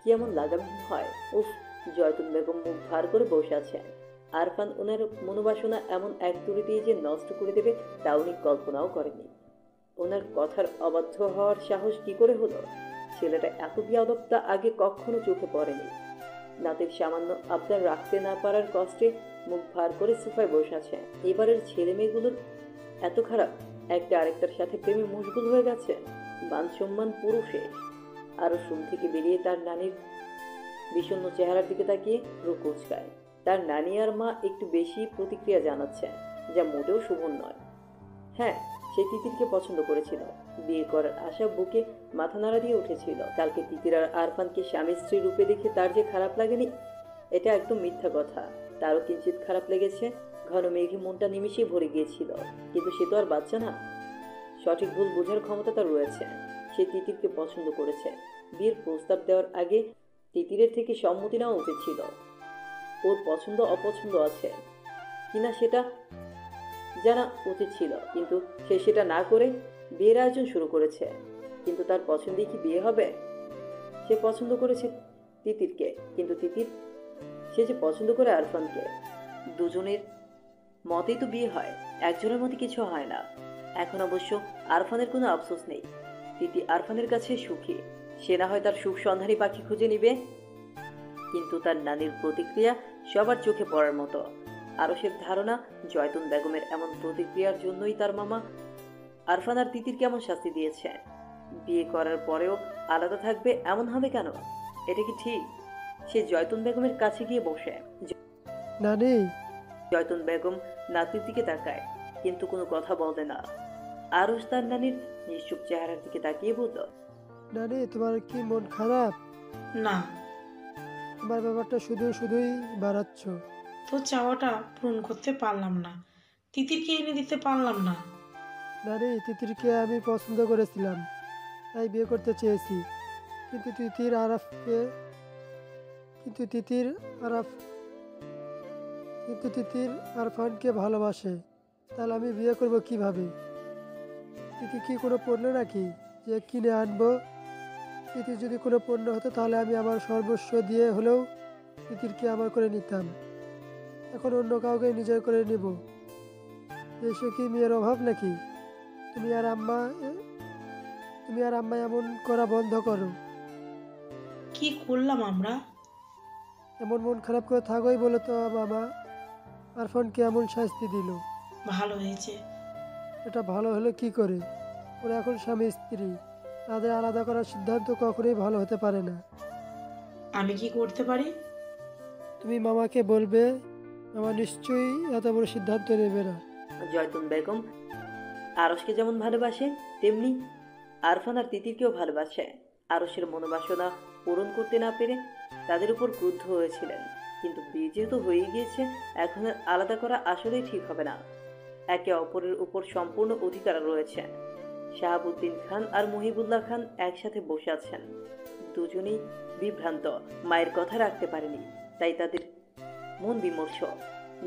কি এমন লাগামহীন হয়? উফ, জয়তুন বেগম মুখ ভার করে বসে আছে। আরফান ওনার মনোবাসনা এমন এক তুড়িতেই যে নষ্ট করে দেবে তা উনি কল্পনাও করেনি। ওনার কথার অবাধ্য হওয়ার সাহস কি করে হলো? ছেলেটা এত বিয়াদবতা আগে কখনো চোখে পড়েনি। নাতের সামান্য আবদার রাখতে না পারার কষ্টে মুখ ভার করে সোফায় বসে আছে। এবারের ছেলে মেয়েগুলোর এত খারাপ, একটা আরেকটার সাথে প্রেমে মশগুল হয়ে গেছে, মান সম্মান পুরো শেষ। আরো রুম থেকে বেরিয়ে তার নানির বিষণ্ণ চেহারার দিকে তাকিয়ে রু কুচকায়। তার নানি আর মা একটু বেশি প্রতিক্রিয়া জানাচ্ছে, যা মোটেও শুভ নয়। হ্যাঁ, সে তিতিরকে পছন্দ করেছিল, বিয়ে করার আশা বুকে মাথা নাড়া দিয়ে উঠেছিল। কালকে তিতির আর আরফানকে স্বামী স্ত্রী রূপে দেখে তার যে খারাপ লাগেনি, এটা একদম মিথ্যা কথা। তারও কিঞ্চিত খারাপ লেগেছে। ঘন মেঘে মনটা নিমিশেই ভরে গিয়েছিল, কিন্তু সে তো আর বাচ্চা না। সঠিক ভুল বোঝার ক্ষমতা তার রয়েছে। সে তিতিরকে পছন্দ করেছে। বিয়ের প্রস্তাব দেওয়ার আগে তিতিরের থেকে সম্মতি নেওয়া উচিত ছিল। ওর পছন্দ অপছন্দ আছে কিনা সেটা জানা উচিত ছিল, কিন্তু সে সেটা না করে বিয়ের আয়োজন শুরু করেছে। কিন্তু তার পছন্দেই কি বিয়ে হবে? সে পছন্দ করেছে তিতিরকে, কিন্তু তিতির সে যে পছন্দ করে আরফানকে। দুজনের মতেই তো বিয়ে হয়, একজনের মতে কিছু হয় না। এখন অবশ্য আরফানের কোনো আফসোস নেই। তিতি আরফানের কাছে সুখী। সে না হয় তার সুখ সন্ধানী পাখি খুঁজে নিবে, কিন্তু তার নানির প্রতিক্রিয়া সবার চোখে পড়ার মতো। আরশের ধারণা জয়তুন বেগমের এমন প্রতিক্রিয়ার জন্যই তার মামা আরফান আর তিতির কেমন শাস্তি দিয়েছে। বিয়ে করার পরেও আলাদা থাকবে এমন হবে কেন? এটা কি ঠিক? সে জয়তুন বেগমের কাছে গিয়ে বসে। নানি, জয়তুন বেগম নাতির দিকে তাকায়, কিন্তু কোনো কথা বলে না। আরশ তার নানির নিশ্চুপ চেহারার দিকে তাকিয়ে বলল, নানি তোমার কি মন খারাপ? না। তোমার ব্যাপারটা শুধুই বাড়াচ্ছ। তোর চাওয়াটা পূরণ করতে পারলাম না, তিতিরকে এনে দিতে পারলাম না। নানি, তিতিরকে আমি পছন্দ করেছিলাম, তাই বিয়ে করতে চেয়েছি। কিন্তু তিতির আরফানকে ভালোবাসে। তাহলে আমি বিয়ে করব কিভাবে? তিতি কি কোনো পণ্য নাকি যে কিনে আনবো? তিতির যদি কোনো পণ্য হতো তাহলে আমি আমার সর্বস্ব দিয়ে হলেও তিতিরকে আমার করে নিতাম। এখন অন্য কাউকে নিজের করে নিব। এসে কি মেয়ের অভাব নাকি? তুমি আর আম্মা এমন করা বন্ধ করো। কি করলাম আমরা? এমন মন খারাপ করে থাকোই বলে তো মামা আরফানকে এমন শাস্তি দিল। ভালো হয়েছে। এটা ভালো হলো কি করে? ওরা এখন স্বামী স্ত্রী, তাদের আলাদা করার সিদ্ধান্ত কখনোই ভালো হতে পারে না। আমি কি করতে পারি? তুমি মামাকে বলবে, মামা নিশ্চয়ই এত বড় সিদ্ধান্ত নেবে না। জয়তুন বেগম আরশকে যেমন ভালোবাসে, তেমনি আরফান আর তিতিরকেও ভালোবাসে। আরশের মনোবাসনা পূরণ করতে না পেরে তাদের উপর ক্রুদ্ধ হয়েছিলেন, কিন্তু বিয়ে যেহেতু হয়ে গিয়েছে, এখন আর আলাদা করা আসলেই ঠিক হবে না। একে অপরের উপর সম্পূর্ণ অধিকার রয়েছে। শাহাবুদ্দিন খান আর মহিবুল্লাহ খান একসাথে বসে আছেন। দুজনেই বিভ্রান্ত, মায়ের কথা রাখতে পারেনি, তাই তাদের মন বিমর্ষ।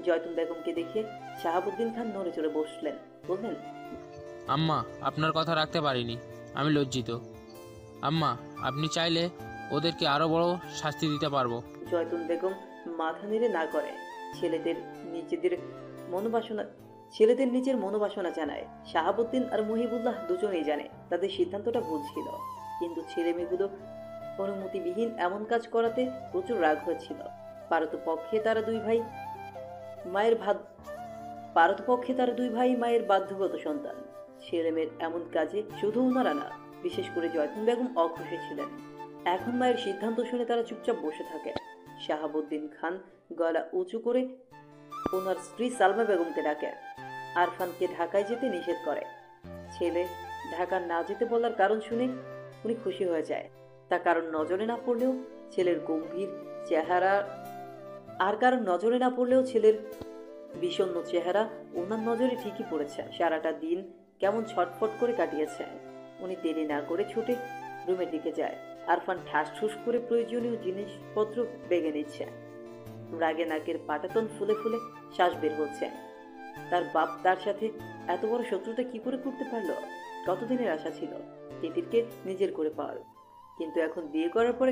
জয়তুন বেগমকে দেখে শাহাবুদ্দিন খান নড়ে চড়ে বসলেন, বললেন, আম্মা, আপনার কথা রাখতে পারিনি, আমি লজ্জিত। আম্মা, আপনি চাইলে ওদেরকে আরো বড় শাস্তি দিতে পারবো। জয়তুন বেগম মাথা নেড়ে না করে। ছেলেদের নিজের মনোবাসনা জানায়। শাহাবুদ্দিন আর মহিবুল্লাহ দুজনেই জানে তাদের সিদ্ধান্তটা ভুল ছিল, কিন্তু ছেলে মেয়েগুলো অনুমতিবিহীন এমন কাজ করাতে প্রচুর রাগ হয়েছিল। পারতপক্ষে তারা দুই ভাই মায়ের বাধ্যগত সন্তান। ছেলে মেয়ের এমন কাজে শুধু ওনারা না, বিশেষ করে জয়তুন বেগম অখুশি ছিলেন। এখন মায়ের সিদ্ধান্ত শুনে তারা চুপচাপ বসে থাকে। শাহাবুদ্দিন খান গলা উঁচু করে ওনার স্ত্রী সালমা বেগমকে ডাকে। আরফানকে ঢাকায় যেতে নিষেধ করে। ছেলে ঢাকা না যেতে বলার কারণ শুনে উনি খুশি হয়ে যায়। তা কারণ নজরে না পড়লেও ছেলের গম্ভীর চেহারা ছেলের বিষণ্ণ চেহারা ওনার নজরে ঠিকই পড়েছে। সারাটা দিন কেমন ছটফট করে কাটিয়েছে। উনি দেরি না করে ছুটে রুমের দিকে যায়। আরফান ঠাস ঠুস করে প্রয়োজনীয় জিনিসপত্র বেগে নিচ্ছে। রাগে নাকের পাটাতন ফুলে ফুলে শ্বাস বের হচ্ছে। তার বাপ তার সাথে এত বড় শত্রুতা কি করে করতে পারলো? কতদিনের আশা ছিল তিতিরকে নিজের করে পাওয়ার, কিন্তু এখন বিয়ে করার পর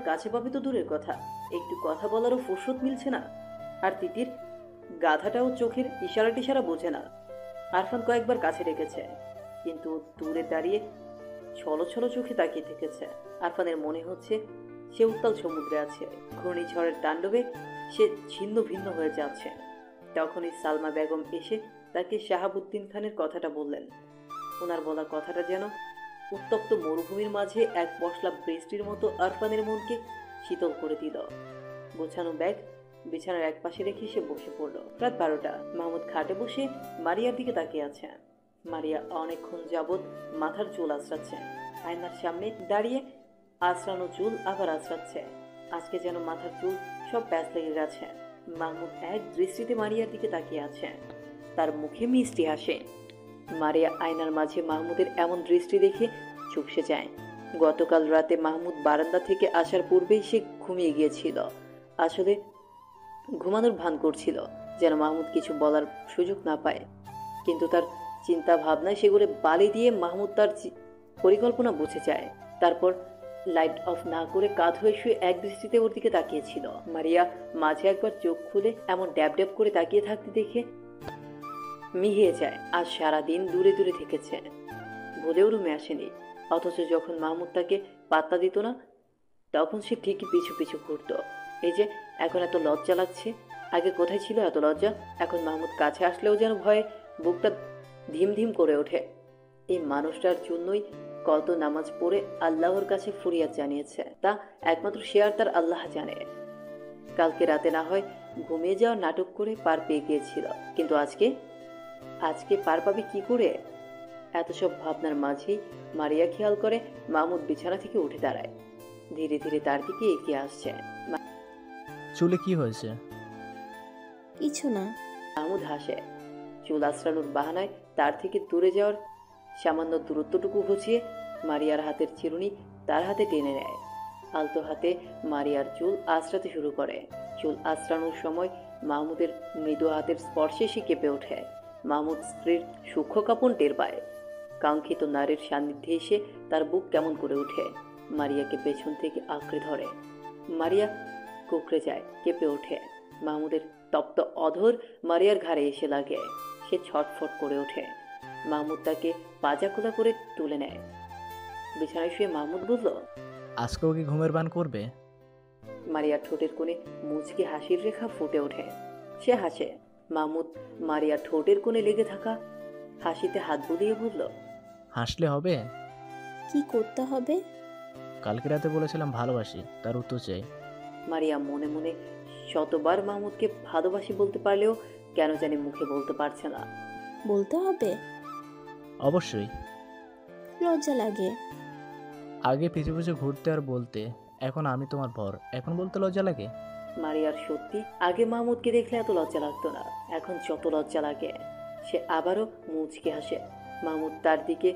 কাছে পাবে তো দূরের কথা, একটু কথা বলারও ফুরসত মিলছে না। আর তিতির গাধাটাও চোখের ইশারা বোঝে না। আরফান কয়েকবার কাছে ডেকেছে, কিন্তু দূরে দাঁড়িয়ে ছলো চোখে তাকিয়ে থেকেছে। আরফানের মনে হচ্ছে সে উত্তাল সমুদ্রে আছে। ঘূর্ণিঝড়ের তাণ্ডবে সে ছিন্ন ভিন্ন হয়ে যাচ্ছে। তখনই সালমা বেগম এসে তাকে শাহাবুদ্দিন খানের কথাটা বললেন। ওনার বলা কথাটা যেন উত্তপ্ত মরুভূমির মাঝে এক পশলা বৃষ্টির মতো আরফানের মনকে শীতল করে দিল। গোছানো ব্যাগ বিছানার এক পাশে রেখে সে বসে পড়ল। রাত 12টা। মাহমুদ খাটে বসে মারিয়ার দিকে তাকিয়ে আছে। মারিয়া অনেকক্ষণ যাবৎ মাথার চুল আঁচড়াচ্ছে। আয়নার সামনে দাঁড়িয়ে আঁচড়ানো চুল আবার আঁচড়াচ্ছে। আজকে যেন মাথার চুল সব প্যাঁচ লেগে গেছে। মাহমুদ এক দৃষ্টিতে মারিয়ার দিকে তাকিয়ে আছে। তার মুখে মিষ্টি হাসে। মারিয়া আয়নার মাঝে মাহমুদের এমন দৃষ্টি দেখে চুপসে যায়। গতকাল রাতে মাহমুদ বারান্দা থেকে আসার পূর্বেই সে ঘুমিয়ে গিয়েছিল। আসলে ঘুমানোর ভান করছিল যেন মাহমুদ কিছু বলার সুযোগ না পায়। কিন্তু তার চিন্তা ভাবনায় সেগুলো বালি দিয়ে মাহমুদ তার পরিকল্পনা বুঝে যায়। তারপর লাইট অফ না করে কাঁধ হয়ে শুয়ে এক দৃষ্টিতে ওর দিকে তাকিয়েছিল। মারিয়া মাঝে একবার চোখ খুলে এমন ড্যাব ড্যাব করে তাকিয়ে থাকতে দেখে মিহিয়ে যায়। আজ সারাদিন দূরে দূরে থেকেছে, বলেও রুমে আসেনি। অথচ যখন মাহমুদ তাকে পাত্তা দিত না তখন সে ঠিকই পিছু পিছু ঘুরত। এই যে এখন এত লজ্জা লাগছে, আগে কোথায় ছিল এত লজ্জা? এখন মাহমুদ কাছে আসলেও যেন ভয়ে বুকটা ধিম ধিম করে ওঠে। এই মানুষটার জন্যই কত নামাজ পড়ে আল্লাহর কাছে ফরিয়াদ জানিয়েছে, তা একমাত্র সে আর তার আল্লাহ জানে। কালকে রাতে না হয় ঘুমিয়ে যাওয়ার নাটক করে পার পেয়ে গিয়েছিল, কিন্তু আজকে পার পাবে কি করে? এত সব ভাবনার মাঝেই মারিয়া খেয়াল করে মাহমুদ বিছানা থেকে উঠে দাঁড়ায়। ধীরে ধীরে তার দিকে এগিয়ে আসছে। চুলে কি হয়েছে? কিছু না। মাহমুদ হাসে। চুল আঁচড়ানোর বাহানায় তার থেকে দূরে যাওয়ার সামান্য দূরত্বটুকু ঘুচিয়ে মারিয়ার হাতের চিরুনি তার হাতে টেনে নেয়। আলতো হাতে মারিয়ার চুল আঁচড়াতে শুরু করে। চুল আঁচড়ানোর সময় মাহমুদের মৃদু হাতের স্পর্শে সে কেঁপে ওঠে। মাহমুদ স্ত্রীর সূক্ষ্ম কাঁপন টের পায়। কাঙ্ক্ষিত নারীর সান্নিধ্যে এসে তার বুক কেমন করে ওঠে। মারিয়াকে পেছন থেকে আঁকড়ে ধরে। মারিয়া কুকড়ে যায়, কেঁপে ওঠে। মাহমুদের তপ্ত অধর মারিয়ার ঘাড়ে এসে লাগে। সে ছটফট করে ওঠে। মাহমুদ তাকে পাজাকোলা করে তুলে নেয়। বিছানায় শুয়ে মাহমুদ বলল, আজকেও কি ঘুমের বান করবে? মারিয়ার ঠোঁটের কোণে মুচকি হাসির রেখা ফুটে ওঠে। সে হাসে। মাহমুদ মারিয়ার ঠোঁটের কোণে লেগে থাকা হাসিতে হাত বুলিয়ে বলল, হাসলে হবে? কি করতে হবে? কালকে রাতে বলেছিলাম ভালোবাসি, তার উত্তর চাই। মারিয়া মনে মনে শতবার মাহমুদকে ভালোবাসি বলতে পারলেও কেন জানি মুখে বলতে পারছে না। বলতে হবে? অবশ্যই। লজ্জা লাগে। আগে পিছু পিছু ঘুরতে আর বলতে, এখন আমি তোমার বর, এখন বলতে লজ্জা লাগে? মারিয়ার সত্যি আগে মাহমুদকে দেখলে এত লজ্জা লাগতো না, এখন যত লজ্জা লাগে। সে আবারও মুচকে হাসে। মাহমুদ তার দিকে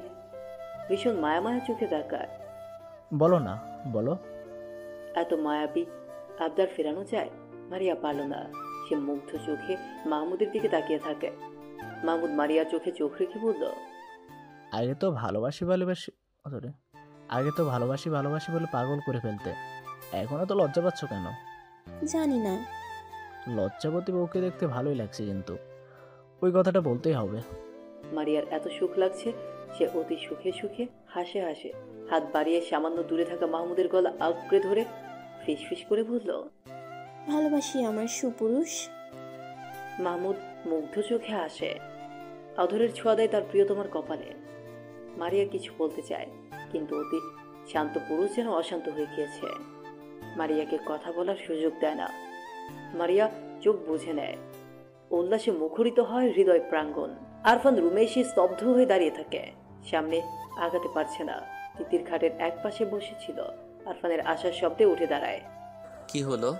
ভীষণ মায়া মায়া চোখে তাকায়। বলো না, বলো। এত মায়াবী আবদার ফেরানো যায়? মারিয়া পারল না। সে মুগ্ধ চোখে মাহমুদের দিকে তাকিয়ে থাকে। মাহমুদ মারিয়ার চোখে চোখ রেখে বলল, আগে তো ভালোবাসি ভালোবাসি বলে পাগল করে ফেলতে, এখন তো লজ্জা পাচ্ছ কেন? জানি না। লজ্জাবতী বউকে দেখতে ভালোই লাগছে, কিন্তু ওই কথাটা বলতেই হবে। মারিয়ার এত সুখ লাগছে, সে অতি সুখে সুখে হাসে হাসে হাত বাড়িয়ে সামান্য দূরে থাকা মাহমুদের গলা আঁকড়ে ধরে ফিসফিস করে বলল, ভালোবাসি আমার সুপুরুষ। মাহমুদ মুগ্ধ চোখে হাসে। অধরের ছোঁয়া দেয় তার প্রিয়তমার কপালে। মারিয়া কিছু বলতে চায়, কিন্তু অতি শান্ত পুরুষ যেন অশান্ত হয়ে গিয়েছে। মারিয়াকে কথা বলার সুযোগ দেয় না। মারিয়া চোখ বুঝে নেয়। উল্লাসে মুখরিত হয় হৃদয় প্রাঙ্গণ। আরফান রুমে এসে স্তব্ধ হয়ে দাঁড়িয়ে থাকে। সামনে আগাতে পারছে না। তিতির খাটের এক পাশে বসেছিল। আরফানের আশার শব্দে উঠে দাঁড়ায়। কি হলো?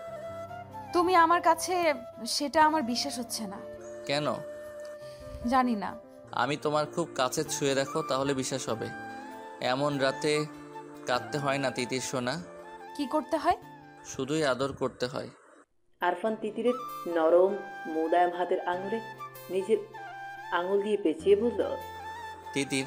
তুমি আমার কাছে, সেটা আমার বিশ্বাস হচ্ছে না। কেন? জানি না। আমি তোমার খুব কাছে ছুঁয়ে রাখো, তাহলে বিশ্বাস হবে। এমন রাতে কাঁদতে হয় না তিতির সোনা। কি করতে হয়? শুধুই আদর করতে হয়। আরফান তিতিরের নরম মোলায়েম হাতের আঙুলে নিজের আঙুল দিয়ে পেঁচিয়ে বলল, তিতির।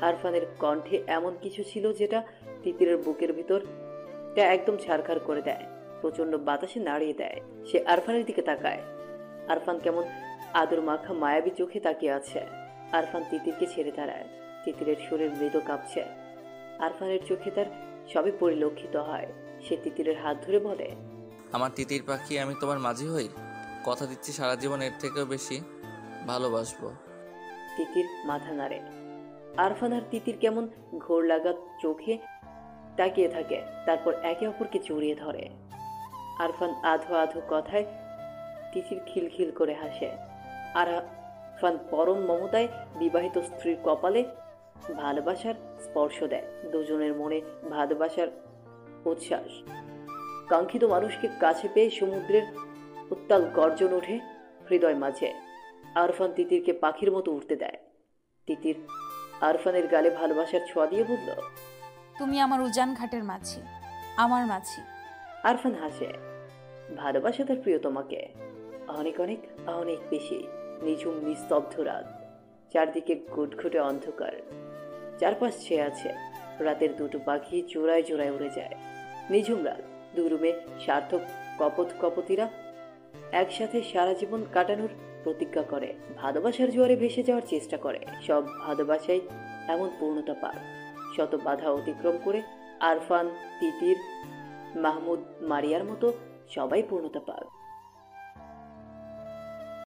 আরফানের কণ্ঠে এমন কিছু ছিল যেটা তিতিরের বুকের ভিতরটা একদম ছারখার করে দেয়, প্রচন্ড বাতাসে নাড়িয়ে দেয়। সে আরফানের দিকে তাকায়। আরফান কেমন আদর মাখা মায়াবী চোখে তাকিয়ে আছে। আরফান তিতিরকে ছেড়ে দাঁড়ায়। তিতিরের শরীর মৃদু কাঁপছে। আরফানের চোখে তার সবই পরিলক্ষিত হয়। সে তিতিরের হাত ধরে বলে, আমার তিতির পাখি, আমি তোমার মাঝি হই। কথা দিচ্ছি সারা জীবন এর থেকেও বেশি ভালোবাসবো। তিতির মাথা নাড়ে। আরফান আর তিতির কেমন ঘোর লাগা চোখে তাকিয়ে থাকে, তারপর একে অপরকে জড়িয়ে ধরে। আরফান আধো আধো কথায় তিতির খিলখিল করে হাসে। আরফান পরম মমতায় বিবাহিত স্ত্রীর কপালে ভালোবাসার স্পর্শ দেয়। দুজনের মনে ভালোবাসার উচ্ছ্বাস। কাঙ্ক্ষিত মানুষকে কাছে পেয়ে সমুদ্রের উত্তাল গর্জন ওঠে হৃদয় মাঝে। আরফান তিতিরকে পাখির মতো উঠতে দেয়। তিতির আরফানের গালে ভালোবাসার ছোঁয়া দিয়ে বলল, তুমি আমার উজান ঘাটের মাছি, আমার মাছি। আরফান হাসে। ভালোবাসা তার প্রিয় তোমাকে অনেক অনেক অনেক বেশি। নিঝুম নিস্তব্ধ রাত, চারদিকে ঘুটঘুটে অন্ধকার, চারপাশ ছেয়ে আছে। রাতের দুটো পাখি জোড়ায় জোড়ায় উড়ে যায়। নিঝুম রাত, দু রুমে সার্থক কপতিরা একসাথে সারা জীবন কাটানোর প্রতিজ্ঞা করে, ভালোবাসার জোয়ারে ভেসে যাওয়ার চেষ্টা করে। সব ভালোবাসাই এমন পূর্ণতা পাক। শত বাধা অতিক্রম করে আরফান, তিতির, মাহমুদ, মারিয়ার মতো সবাই পূর্ণতা পাক।